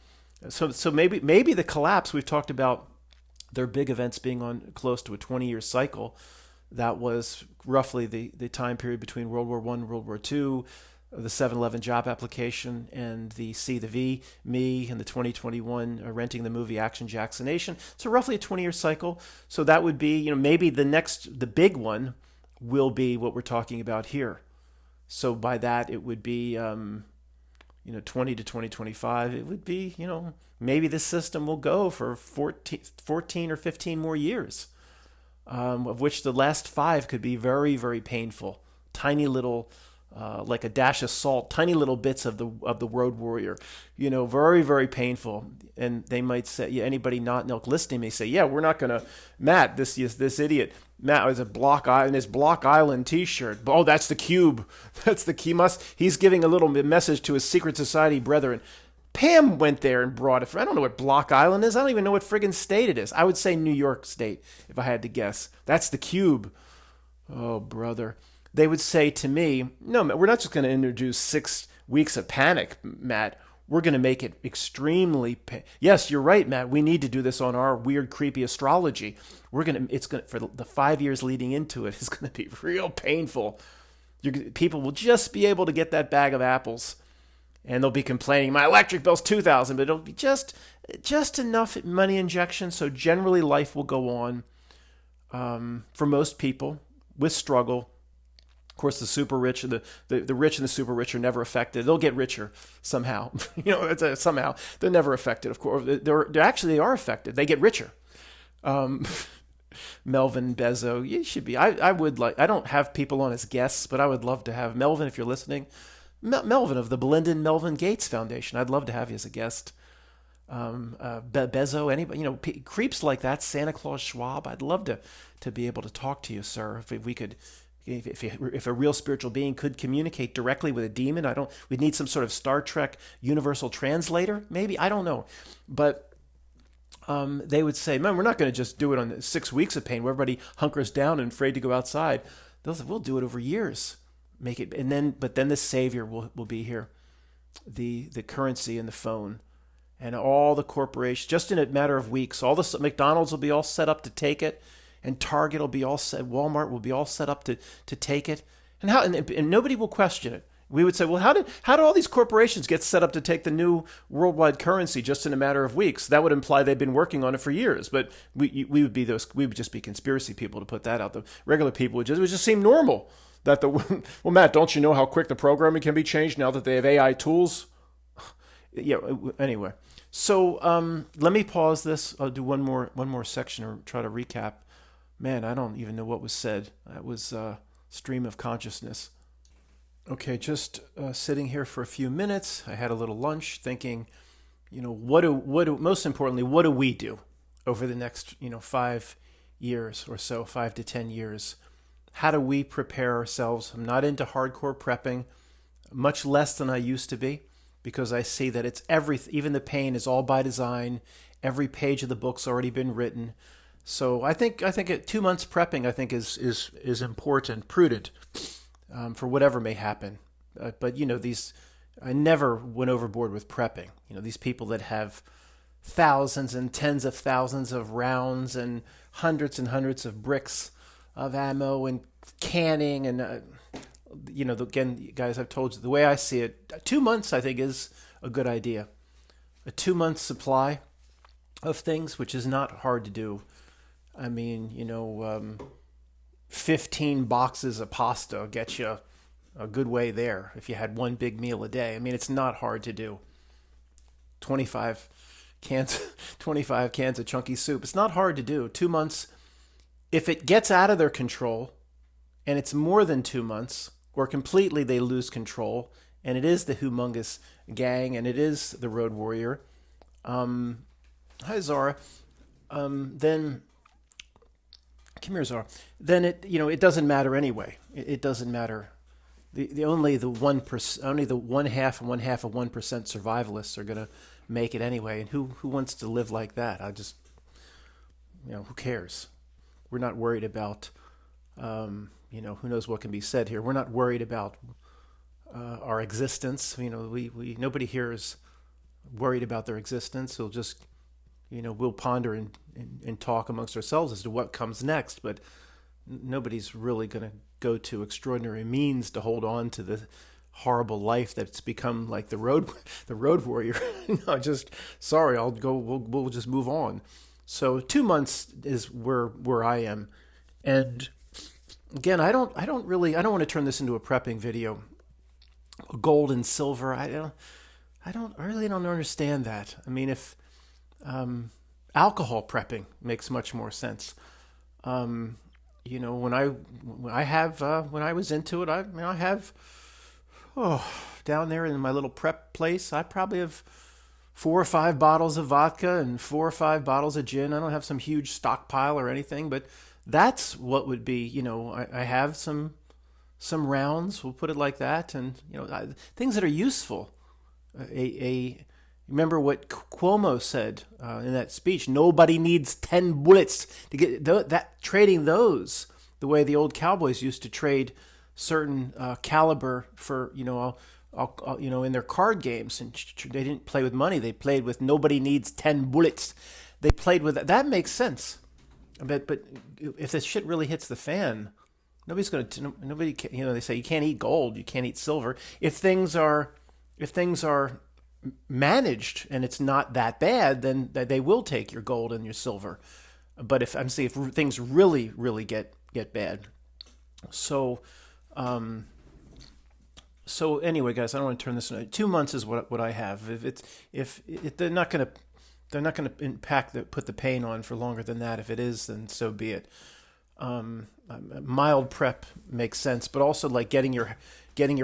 so maybe the collapse, we've talked about their big events being on close to a 20-year cycle. That was roughly the time period between World War I and World War II, the 7-Eleven job application, and the See the V Me, and the 2021 renting the movie Action Jacksonation. So roughly a 20-year cycle. So that would be, maybe the big one will be what we're talking about here. So by that, it would be, 20 to 2025. It would be, maybe this system will go for 14 or 15 more years, of which the last 5 could be very, very painful. Tiny little, like a dash of salt, tiny little bits of the Road Warrior, very, very painful. And they might say, anybody not milk listening may say, we're not gonna, Matt, this idiot, Matt was in his Block Island T-shirt. Oh, that's the cube. That's the key. He's giving a little message to his secret society brethren. Pam went there and brought it. I don't know what Block Island is. I don't even know what friggin' state it is. I would say New York State if I had to guess. That's the cube. Oh, brother. They would say to me, no, we're not just going to introduce 6 weeks of panic, Matt. We're going to make it extremely. Yes, you're right, Matt. We need to do this on our weird, creepy astrology. For the 5 years leading into it, it's going to be real painful. People will just be able to get that bag of apples, and they'll be complaining, my electric bill's $2,000, but it'll be just enough money injection. So generally, life will go on for most people with struggle. Of course, the super rich and the rich and the super rich are never affected. They'll get richer somehow. Somehow they're never affected. Of course, they are affected. They get richer. Melvin Bezos, you should be. I would like. I don't have people on as guests, but I would love to have Melvin if you're listening. Melvin of the Belinda and Melvin Gates Foundation. I'd love to have you as a guest. Bezos, anybody, creeps like that. Santa Claus Schwab. I'd love to be able to talk to you, sir. If we could. If a real spiritual being could communicate directly with a demon, we'd need some sort of Star Trek universal translator, maybe, I don't know. But they would say, man, we're not going to just do it on 6 weeks of pain where everybody hunkers down and afraid to go outside. They'll say, we'll do it over years. But then the savior will be here. The currency and the phone and all the corporations, just in a matter of weeks, all the McDonald's will be all set up to take it. And Target will be all set, Walmart will be all set up to take it, and nobody will question it. We would say, well, how did all these corporations get set up to take the new worldwide currency just in a matter of weeks? That would imply they've been working on it for years. But we would just be conspiracy people to put that out. The regular people would just seem normal. Well, Matt, don't you know how quick the programming can be changed now that they have AI tools? Anyway, so let me pause this. I'll do one more section or try to recap. Man, I don't even know what was said. That was stream of consciousness. Okay, just sitting here for a few minutes. I had a little lunch, thinking, most importantly, what do we do over the next 5 years or so, 5 to 10 years? How do we prepare ourselves? I'm not into hardcore prepping, much less than I used to be, because I see that it's even the pain is all by design. Every page of the book's already been written. So I think 2 months prepping, I think is important, prudent, for whatever may happen. But I never went overboard with prepping. These people that have thousands and tens of thousands of rounds and hundreds of bricks of ammo and canning and again, guys, I've told you the way I see it. 2 months, I think, is a good idea. A 2 month supply of things, which is not hard to do. I mean, 15 boxes of pasta gets you a good way there if you had one big meal a day. I mean, it's not hard to do. 25 cans of chunky soup. It's not hard to do. 2 months. If it gets out of their control and it's more than 2 months, or completely they lose control, and it is the humongous gang and it is the road warrior, hi Zara, then come here, Zara. Then it doesn't matter anyway. It doesn't matter. Only the 1%, only the one half of 1% survivalists are gonna make it anyway. And who wants to live like that? Who cares? We're not worried about, who knows what can be said here. We're not worried about our existence. Nobody here is worried about their existence. We'll just, we'll ponder and talk amongst ourselves as to what comes next. But nobody's really going to go to extraordinary means to hold on to the horrible life that's become like the road warrior. No, just sorry, I'll go. We'll just move on. So 2 months is where I am, and again, I don't want to turn this into a prepping video. Gold and silver, I really don't understand that. I mean, if alcohol prepping makes much more sense. When I was into it, I have down there in my little prep place, I probably have 4 or 5 bottles of vodka and 4 or 5 bottles of gin. I don't have some huge stockpile or anything, but that's what would be, I have some rounds, we'll put it like that, and things that are useful. Remember what Cuomo said in that speech? Nobody needs 10 bullets to get that. Trading those the way the old cowboys used to trade certain caliber for in their card games, and they didn't play with money. They played with nobody needs 10 bullets. They played with that. That makes sense. But if this shit really hits the fan, nobody's going to. Nobody. They say you can't eat gold, you can't eat silver. If things are managed and it's not that bad, then they will take your gold and your silver. But if things really, really get bad, so anyway, guys, I don't want to turn this into 2 months is what I have. If they're not going to put the pain on for longer than that. If it is, then so be it. Mild prep makes sense, but also like getting your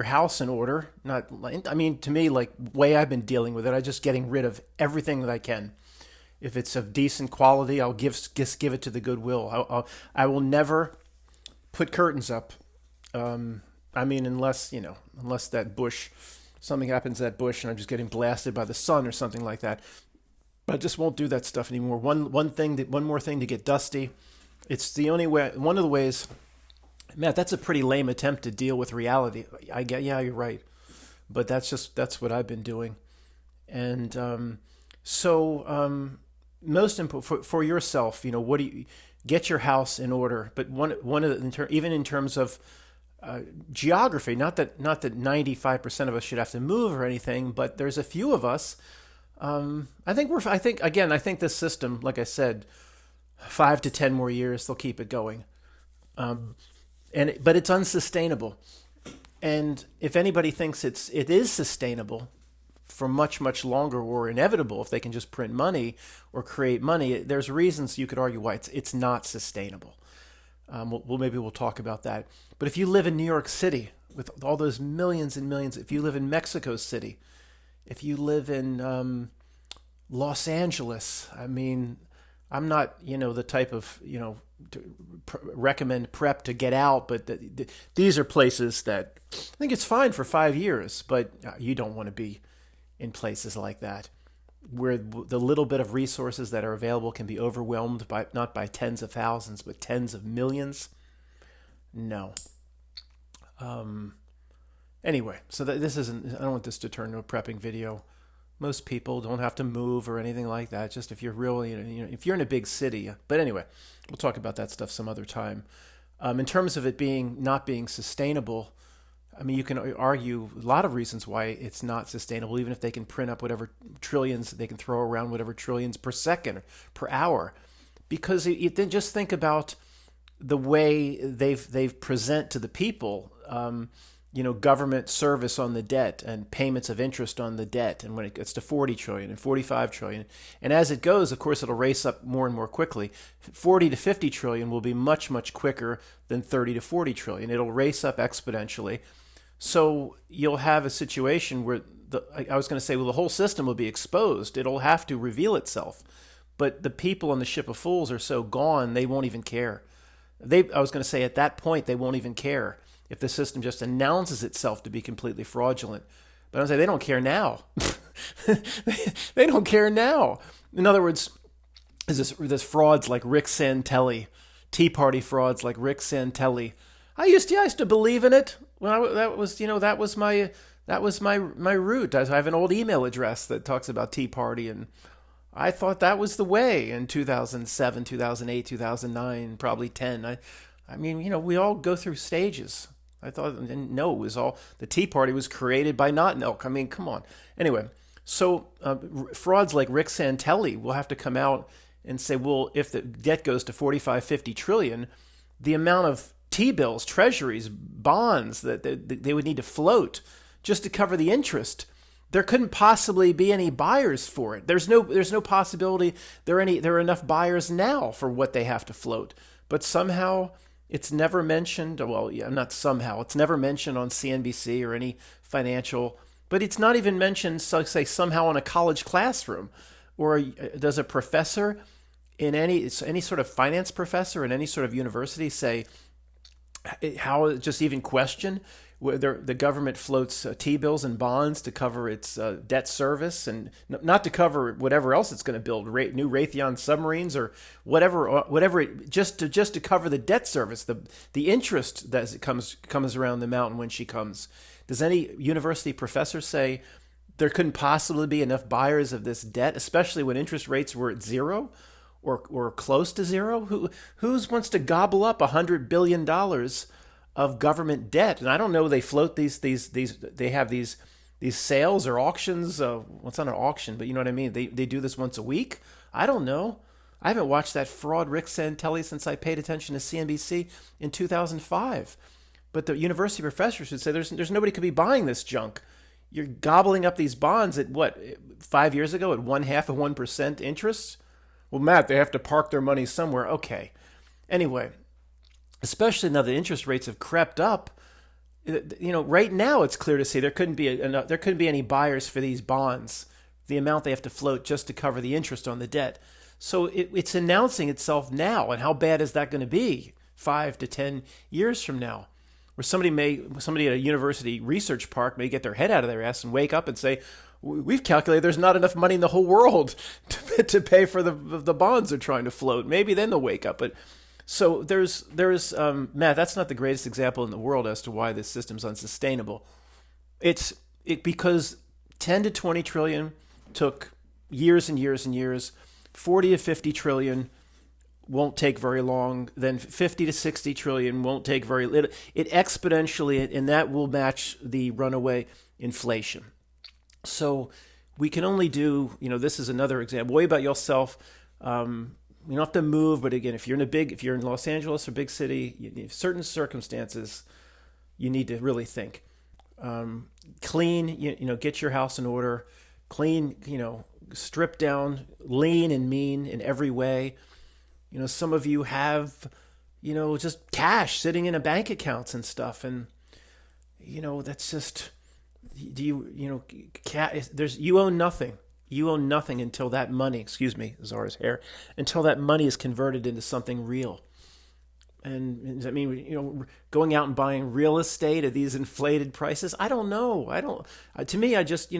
house in order. To me, like way I've been dealing with it, I just getting rid of everything that I can. If it's of decent quality, I'll just give it to the Goodwill. I will never put curtains up. Unless that bush, something happens to that bush and I'm just getting blasted by the sun or something like that. But I just won't do that stuff anymore. One more thing to get dusty. It's the only way. One of the ways. Matt, that's a pretty lame attempt to deal with reality. Yeah, you're right. But that's what I've been doing. And most important for yourself, what do you get your house in order? But one of the even in terms of geography, not that 95% of us should have to move or anything, but there's a few of us. I think this system, like I said, 5 to 10 more years, they'll keep it going. But it's unsustainable. And if anybody thinks it is sustainable for much, much longer or inevitable, if they can just print money or create money, there's reasons you could argue why it's not sustainable. Maybe we'll talk about that. But if you live in New York City with all those millions and millions, if you live in Mexico City, if you live in Los Angeles, I mean, I'm not, the type of, to recommend PrEP to get out, but these are places that I think it's fine for 5 years, but you don't want to be in places like that where the little bit of resources that are available can be overwhelmed by not by tens of thousands, but tens of millions. No. Anyway, so this isn't, I don't want this to turn into a prepping video. Most people don't have to move or anything like that. Just if you're really, if you're in a big city. But anyway, we'll talk about that stuff some other time. In terms of it not being sustainable, I mean, you can argue a lot of reasons why it's not sustainable, even if they can print up whatever trillions, they can throw around whatever trillions per second, per hour. Because then just think about the way they've present to the people, government service on the debt and payments of interest on the debt. And when it gets to 40 trillion and 45 trillion, and as it goes, of course, it'll race up more and more quickly. 40 to 50 trillion will be much, much quicker than 30 to 40 trillion. It'll race up exponentially. So you'll have a situation where I was going to say, well, the whole system will be exposed. It'll have to reveal itself. But the people on the ship of fools are so gone, they won't even care. I was going to say, at that point, they won't even care if the system just announces itself to be completely fraudulent. But I would say they don't care now. They don't care now. In other words, there's frauds like Rick Santelli, Tea Party frauds like Rick Santelli. I used to believe in it. Well, that was my root. I have an old email address that talks about Tea Party, and I thought that was the way in 2007, 2008, 2009, probably 10. I mean, we all go through stages. I thought, and no, it was all, the Tea Party was created by not milk. I mean, come on. Anyway, so frauds like Rick Santelli will have to come out and say, well, if the debt goes to 45, 50 trillion, the amount of T-bills, treasuries, bonds that they would need to float just to cover the interest, there couldn't possibly be any buyers for it. There's no possibility there are enough buyers now for what they have to float. But somehow it's never mentioned. Well, yeah, not somehow. It's never mentioned on CNBC or any financial. But it's not even mentioned, say, somehow in a college classroom, or does a professor in any sort of finance professor in any sort of university say how just even question whether the government floats T-bills and bonds to cover its debt service and not to cover whatever else it's going to build, new Raytheon submarines or whatever just to cover the debt service, the interest that comes around the mountain when she comes. Does any university professor say there couldn't possibly be enough buyers of this debt, especially when interest rates were at zero or close to zero? Who wants to gobble up $100 billion of government debt? And I don't know, they float these they have these sales or auctions. Well, it's not an auction, but you know what I mean. They do this once a week. I don't know. I haven't watched that fraud Rick Santelli since I paid attention to CNBC in 2005. But the university professors should say there's nobody could be buying this junk. You're gobbling up these bonds at 5 years ago at 0.5% interest. Well, Matt, they have to park their money somewhere. Okay. Anyway, especially now that interest rates have crept up, right now it's clear to see there couldn't be any buyers for these bonds, the amount they have to float just to cover the interest on the debt. So it's announcing itself now, and how bad is that going to be 5 to 10 years from now? Where somebody at a university research park may get their head out of their ass and wake up and say, we've calculated there's not enough money in the whole world to pay for the bonds they're trying to float. Maybe then they'll wake up. But so there's Matt, that's not the greatest example in the world as to why this system's unsustainable. It's because 10 to 20 trillion took years and years and years. 40 to 50 trillion won't take very long. Then 50 to 60 trillion won't take very little. It exponentially, and that will match the runaway inflation. So we can only do, this is another example. Worry about yourself. You don't have to move, but again, if you're in Los Angeles or big city, certain circumstances, you need to really think. Clean, get your house in order. Clean, strip down, lean and mean in every way. Some of you have just cash sitting in a bank accounts and stuff. And, that's just, you own nothing. You own nothing until that money, excuse me, Zara's hair, until that money is converted into something real. And does that mean, going out and buying real estate at these inflated prices? I don't know. To me, I just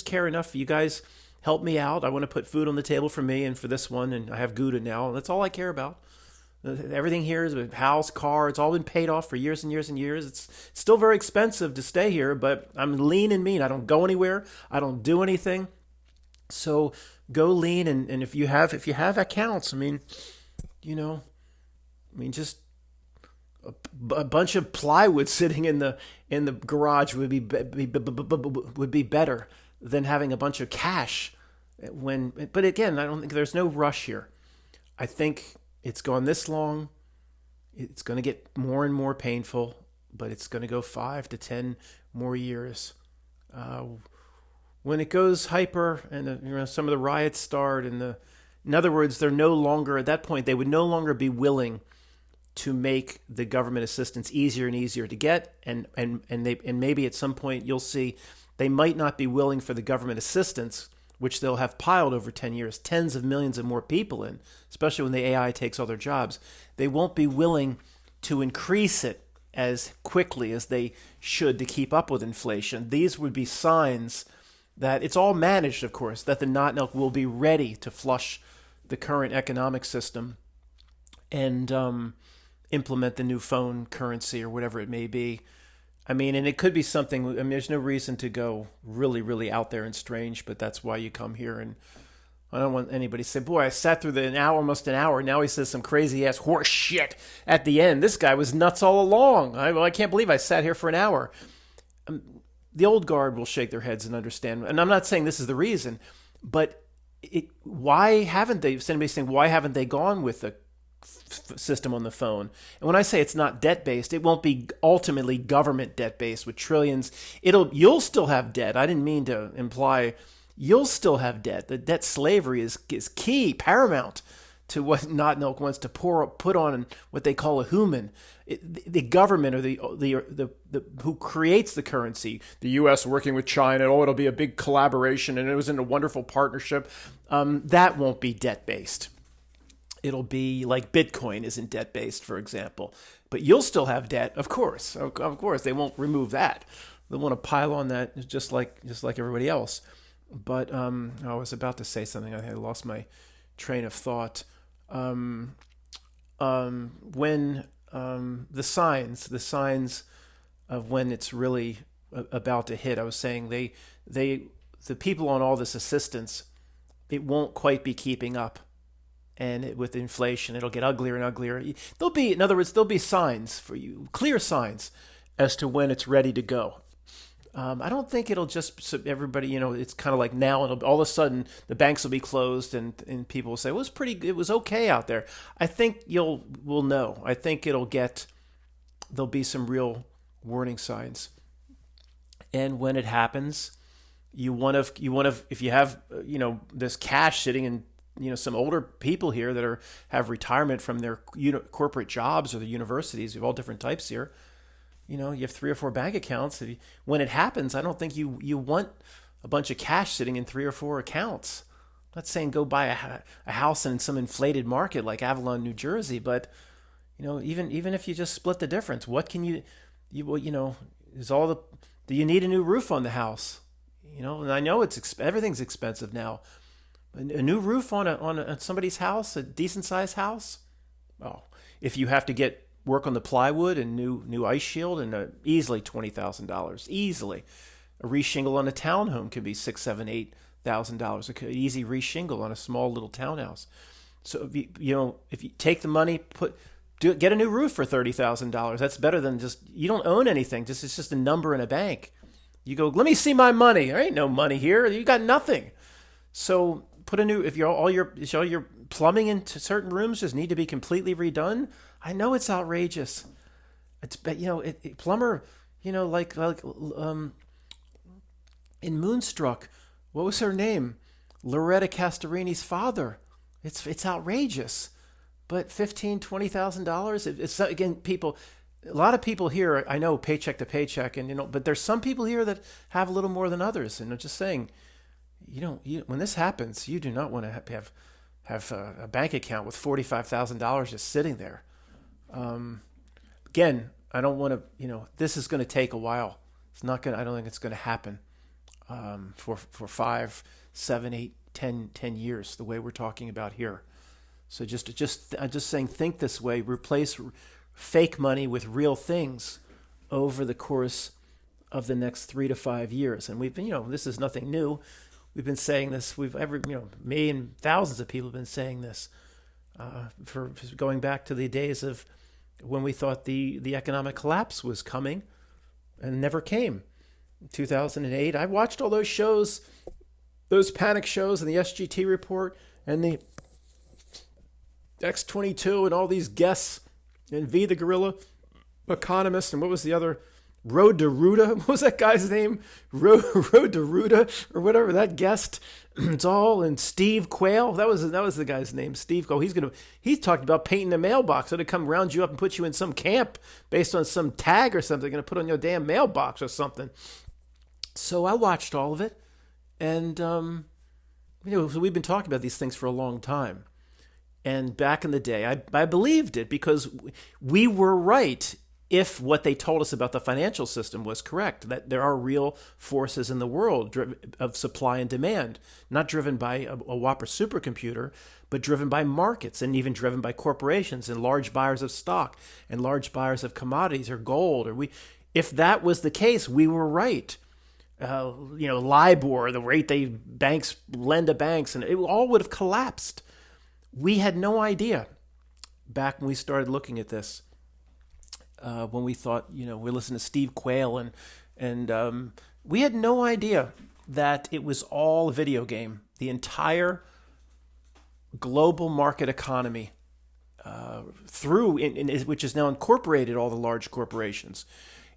care enough. You guys help me out. I want to put food on the table for me and for this one. And I have Gouda now. That's all I care about. Everything here is a house, car. It's all been paid off for years and years and years. It's still very expensive to stay here, but I'm lean and mean. I don't go anywhere. I don't do anything. So go lean. And if you have accounts, just a bunch of plywood sitting in the garage would be better than having a bunch of cash. But again, I don't think there's no rush here. I think it's gone this long. It's going to get more and more painful, but it's going to go 5 to 10 more years. When it goes hyper and some of the riots start, in other words, they're no longer at that point. They would no longer be willing to make the government assistance easier and easier to get, and maybe at some point you'll see they might not be willing for the government assistance, which they'll have piled over 10 years, tens of millions of more people in, especially when the AI takes all their jobs. They won't be willing to increase it as quickly as they should to keep up with inflation. These would be signs that it's all managed, of course, that the NOTNELK will be ready to flush the current economic system and implement the new phone currency or whatever it may be. And it could be something, there's no reason to go really, really out there and strange, but that's why you come here. And I don't want anybody to say, boy, I sat through almost an hour. Now he says some crazy ass horse shit at the end. This guy was nuts all along. I can't believe I sat here for an hour. The old guard will shake their heads and understand. And I'm not saying this is the reason, but why haven't they, if anybody's saying, why haven't they gone with the system on the phone? And when I say it's not debt-based, it won't be ultimately government debt-based with trillions. You'll still have debt. I didn't mean to imply you'll still have debt. The debt slavery is key, paramount to what NOTNELK wants to put on what they call a human. The government or the who creates the currency, the U.S. working with China, it'll be a big collaboration and it was in a wonderful partnership. That won't be debt-based. It'll be like Bitcoin isn't debt-based, for example. But you'll still have debt, of course. Of course, they won't remove that. They'll want to pile on that just like everybody else. But I was about to say something. I had lost my train of thought. When the signs of when it's really about to hit, I was saying the people on all this assistance, it won't quite be keeping up. And with inflation, it'll get uglier and uglier. In other words, there'll be signs for you, clear signs as to when it's ready to go. I don't think it'll just everybody, it's kind of like now, and all of a sudden the banks will be closed and people will say, well, it was okay out there. I think we'll know. I think there'll be some real warning signs. And when it happens, you want to, if you have, this cash sitting in, some older people here that have retirement from their corporate jobs or the universities. We have all different types here. You have 3 or 4 bank accounts. When it happens, I don't think you want a bunch of cash sitting in 3 or 4 accounts. I'm not saying go buy a house in some inflated market like Avalon, New Jersey, but even if you just split the difference, what can do you need a new roof on the house? And I know everything's expensive now. A new roof on somebody's house, a decent sized house. Oh, if you have to get work on the plywood and new ice shield, and easily $20,000. Easily, a reshingle on a townhome could be $6,000, $7,000, $8,000. Easy reshingle on a small little townhouse. So if you take the money, get a new roof for $30,000. That's better than you don't own anything. It's just a number in a bank. You go, let me see my money. There ain't no money here. You got nothing. So if all your plumbing into certain rooms just need to be completely redone. I know it's outrageous. Plumber, like in Moonstruck, what was her name? Loretta Castorini's father. It's outrageous. But $15,000-$20,000, it's again, people, a lot of people here, I know, paycheck to paycheck, and but there's some people here that have a little more than others, and I'm just saying, when this happens, you do not want to have a bank account with $45,000 just sitting there. Again, I don't want to, this is going to take a while. It's not going to, I don't think it's going to happen for 5, 7, 8, 10 years, the way we're talking about here. So I'm just saying, think this way, replace fake money with real things over the course of the next 3 to 5 years. And we've been, this is nothing new. We've been saying this. Me and thousands of people have been saying this for going back to the days of when we thought the economic collapse was coming and never came. 2008, I watched all those shows, those panic shows and the SGT report and the X22 and all these guests and V the Gorilla Economist and what was the other? Road to Ruta? What was that guy's name? Road to Ruta or whatever, that guest. It's all, and Steve Quayle. That was the guy's name, Steve Quayle. He's talking about painting a mailbox. They're going to come round you up and put you in some camp based on some tag or something. They're going to put on your damn mailbox or something. So I watched all of it. And, so we've been talking about these things for a long time. And back in the day, I believed it because we were right if what they told us about the financial system was correct, that there are real forces in the world of supply and demand, not driven by a whopper supercomputer, but driven by markets and even driven by corporations and large buyers of stock and large buyers of commodities or gold. If that was the case, we were right. LIBOR, the rate banks lend to banks, and it all would have collapsed. We had no idea back when we started looking at this. When we thought, we listened to Steve Quayle and we had no idea that it was all a video game. The entire global market economy, which is now incorporated all the large corporations,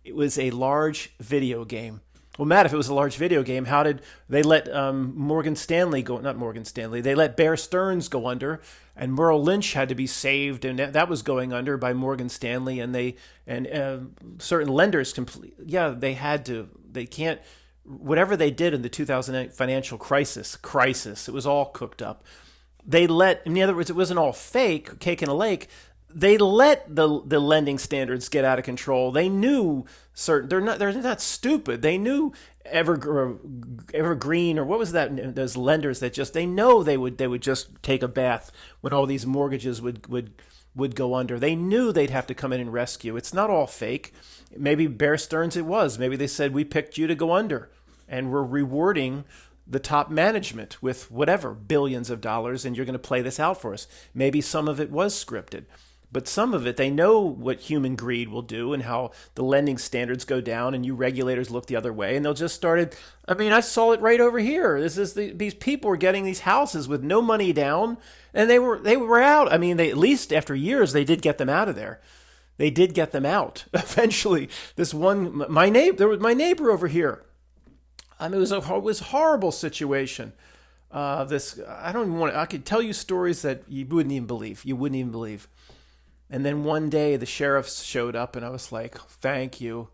it was a large video game. Well, Matt, if it was a large video game, how did they let Morgan Stanley go? Not Morgan Stanley. They let Bear Stearns go under, and Merrill Lynch had to be saved, and that was going under by Morgan Stanley, and certain lenders. They had to. They can't. Whatever they did in the 2008 financial crisis, it was all cooked up. In other words, it wasn't all fake, cake in a lake. They let the lending standards get out of control. They knew they're not stupid. They knew Evergreen or what was that? Those lenders that they know they would just take a bath when all these mortgages would go under. They knew they'd have to come in and rescue. It's not all fake. Maybe Bear Stearns it was. Maybe they said we picked you to go under, and we're rewarding the top management with whatever billions of dollars, and you're going to play this out for us. Maybe some of it was scripted. But some of it, they know what human greed will do and how the lending standards go down and you regulators look the other way. And they'll just started. I saw it right over here. These people were getting these houses with no money down and they were out. At least after years, they did get them out of there. They did get them out. Eventually, my neighbor over here. It was a horrible situation. I could tell you stories that you wouldn't even believe. And then one day the sheriffs showed up and I was like, thank you.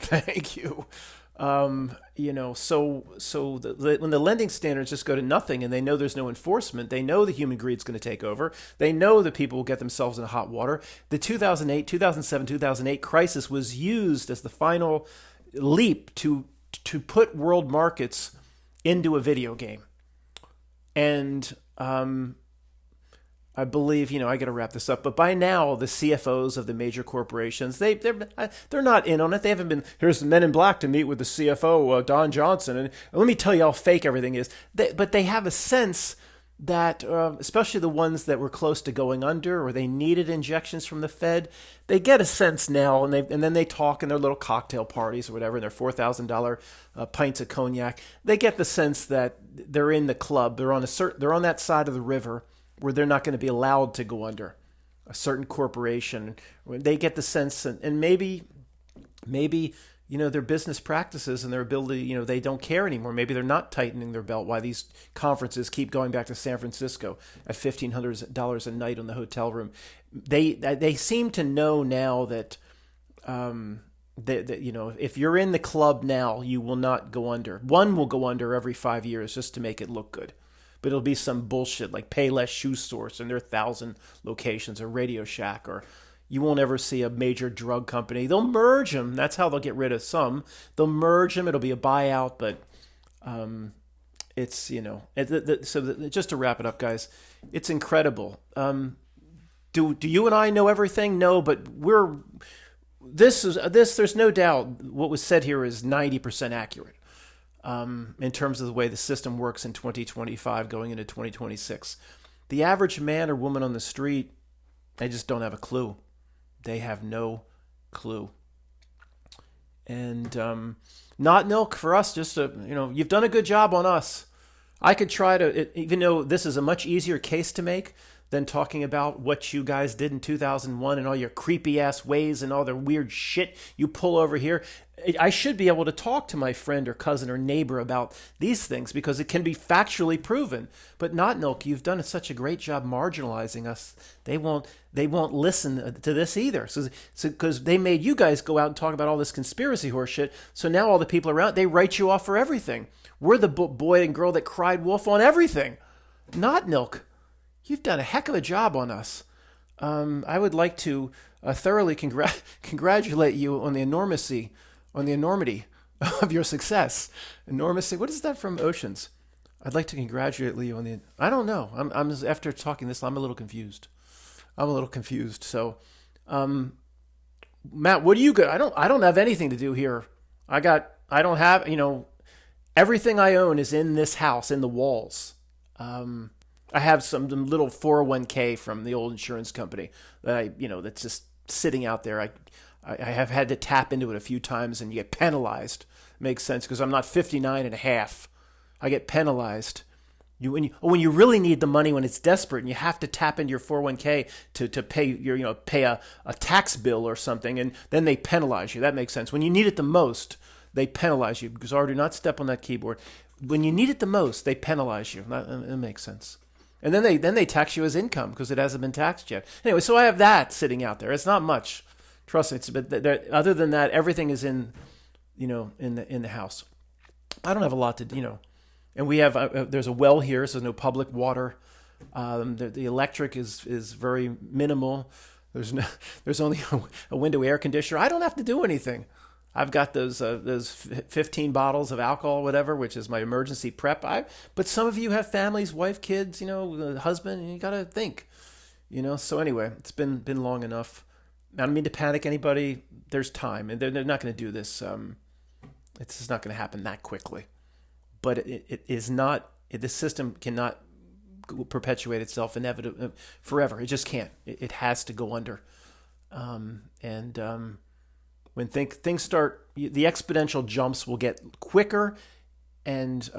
When the lending standards just go to nothing and they know there's no enforcement, they know the human greed's going to take over. They know that people will get themselves in hot water. The 2007, crisis was used as the final leap to put world markets into a video game. And, I believe, I got to wrap this up, but by now the CFOs of the major corporations, they're not in on it. They haven't been, here's the Men in Black to meet with the CFO, Don Johnson, and let me tell you how fake everything is. But they have a sense that, especially the ones that were close to going under or they needed injections from the Fed, they get a sense now, and then they talk in their little cocktail parties or whatever, in their $4,000 pints of cognac. They get the sense that they're in the club. They're on that side of the river where they're not going to be allowed to go under a certain corporation. They get the sense, and maybe their business practices and their ability, they don't care anymore. Maybe they're not tightening their belt. Why these conferences keep going back to San Francisco at $1,500 a night on the hotel room. They seem to know now that, if you're in the club now, you will not go under. One will go under every 5 years just to make it look good. But it'll be some bullshit like Payless Shoe Source and their 1,000 locations, or Radio Shack, or you won't ever see a major drug company. They'll merge them. That's how they'll get rid of some. They'll merge them. It'll be a buyout, but it's, just to wrap it up, guys, it's incredible. Do you and I know everything? No, but there's no doubt what was said here is 90% accurate. In terms of the way the system works in 2025 going into 2026. The average man or woman on the street, they just don't have a clue. They have no clue. And not milk for us, just you've done a good job on us. I could try to, even though this is a much easier case to make than talking about what you guys did in 2001 and all your creepy ass ways and all the weird shit you pull over here. I should be able to talk to my friend or cousin or neighbor about these things because it can be factually proven. But not milk. You've done such a great job marginalizing us. They won't listen to this either. So because they made you guys go out and talk about all this conspiracy horse shit. So now all the people around, they write you off for everything. We're the boy and girl that cried wolf on everything. Not milk. You've done a heck of a job on us. I would like to thoroughly congratulate you on the enormity of your success. Enormity. What is that from Oceans? I'd like to congratulate you on the. I don't know. I'm after talking this. I'm a little confused. So, Matt, what do you got? I don't have anything to do here. I don't have. Everything I own is in this house, in the walls. I have some little 401k from the old insurance company that that's just sitting out there. I have had to tap into it a few times and you get penalized. Makes sense because I'm not 59 and a half. I get penalized. When you really need the money, when it's desperate and you have to tap into your 401k to pay a tax bill or something, and then they penalize you. That makes sense. When you need it the most, they penalize you. Because do not step on that keyboard. When you need it the most, they penalize you. That makes sense. And then they tax you as income because it hasn't been taxed yet. Anyway, so I have that sitting out there. It's not much, trust me. But other than that, everything is in the house. I don't have a lot to and we have there's a well here, so no public water. The electric is very minimal. There's only a window air conditioner. I don't have to do anything. I've got those 15 bottles of alcohol, whatever, which is my emergency prep. But some of you have families, wife, kids, husband, and you got to think, So anyway, it's been long enough. I don't mean to panic anybody. There's time, and they're not going to do this. It's just not going to happen that quickly. But it is not. The system cannot perpetuate itself inevitably forever. It just can't. It has to go under. When things start, the exponential jumps will get quicker and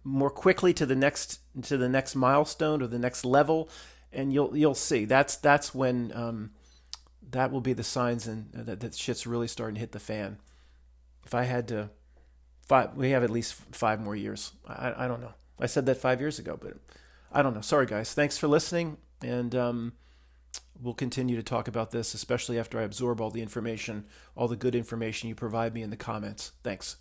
more quickly to the next milestone or the next level, and you'll see that's when that will be the signs and that shit's really starting to hit the fan. If I had to, we have at least 5 more years. I don't know. I said that 5 years ago, but I don't know. Sorry, guys. Thanks for listening, and we'll continue to talk about this, especially after I absorb all the information, all the good information you provide me in the comments. Thanks.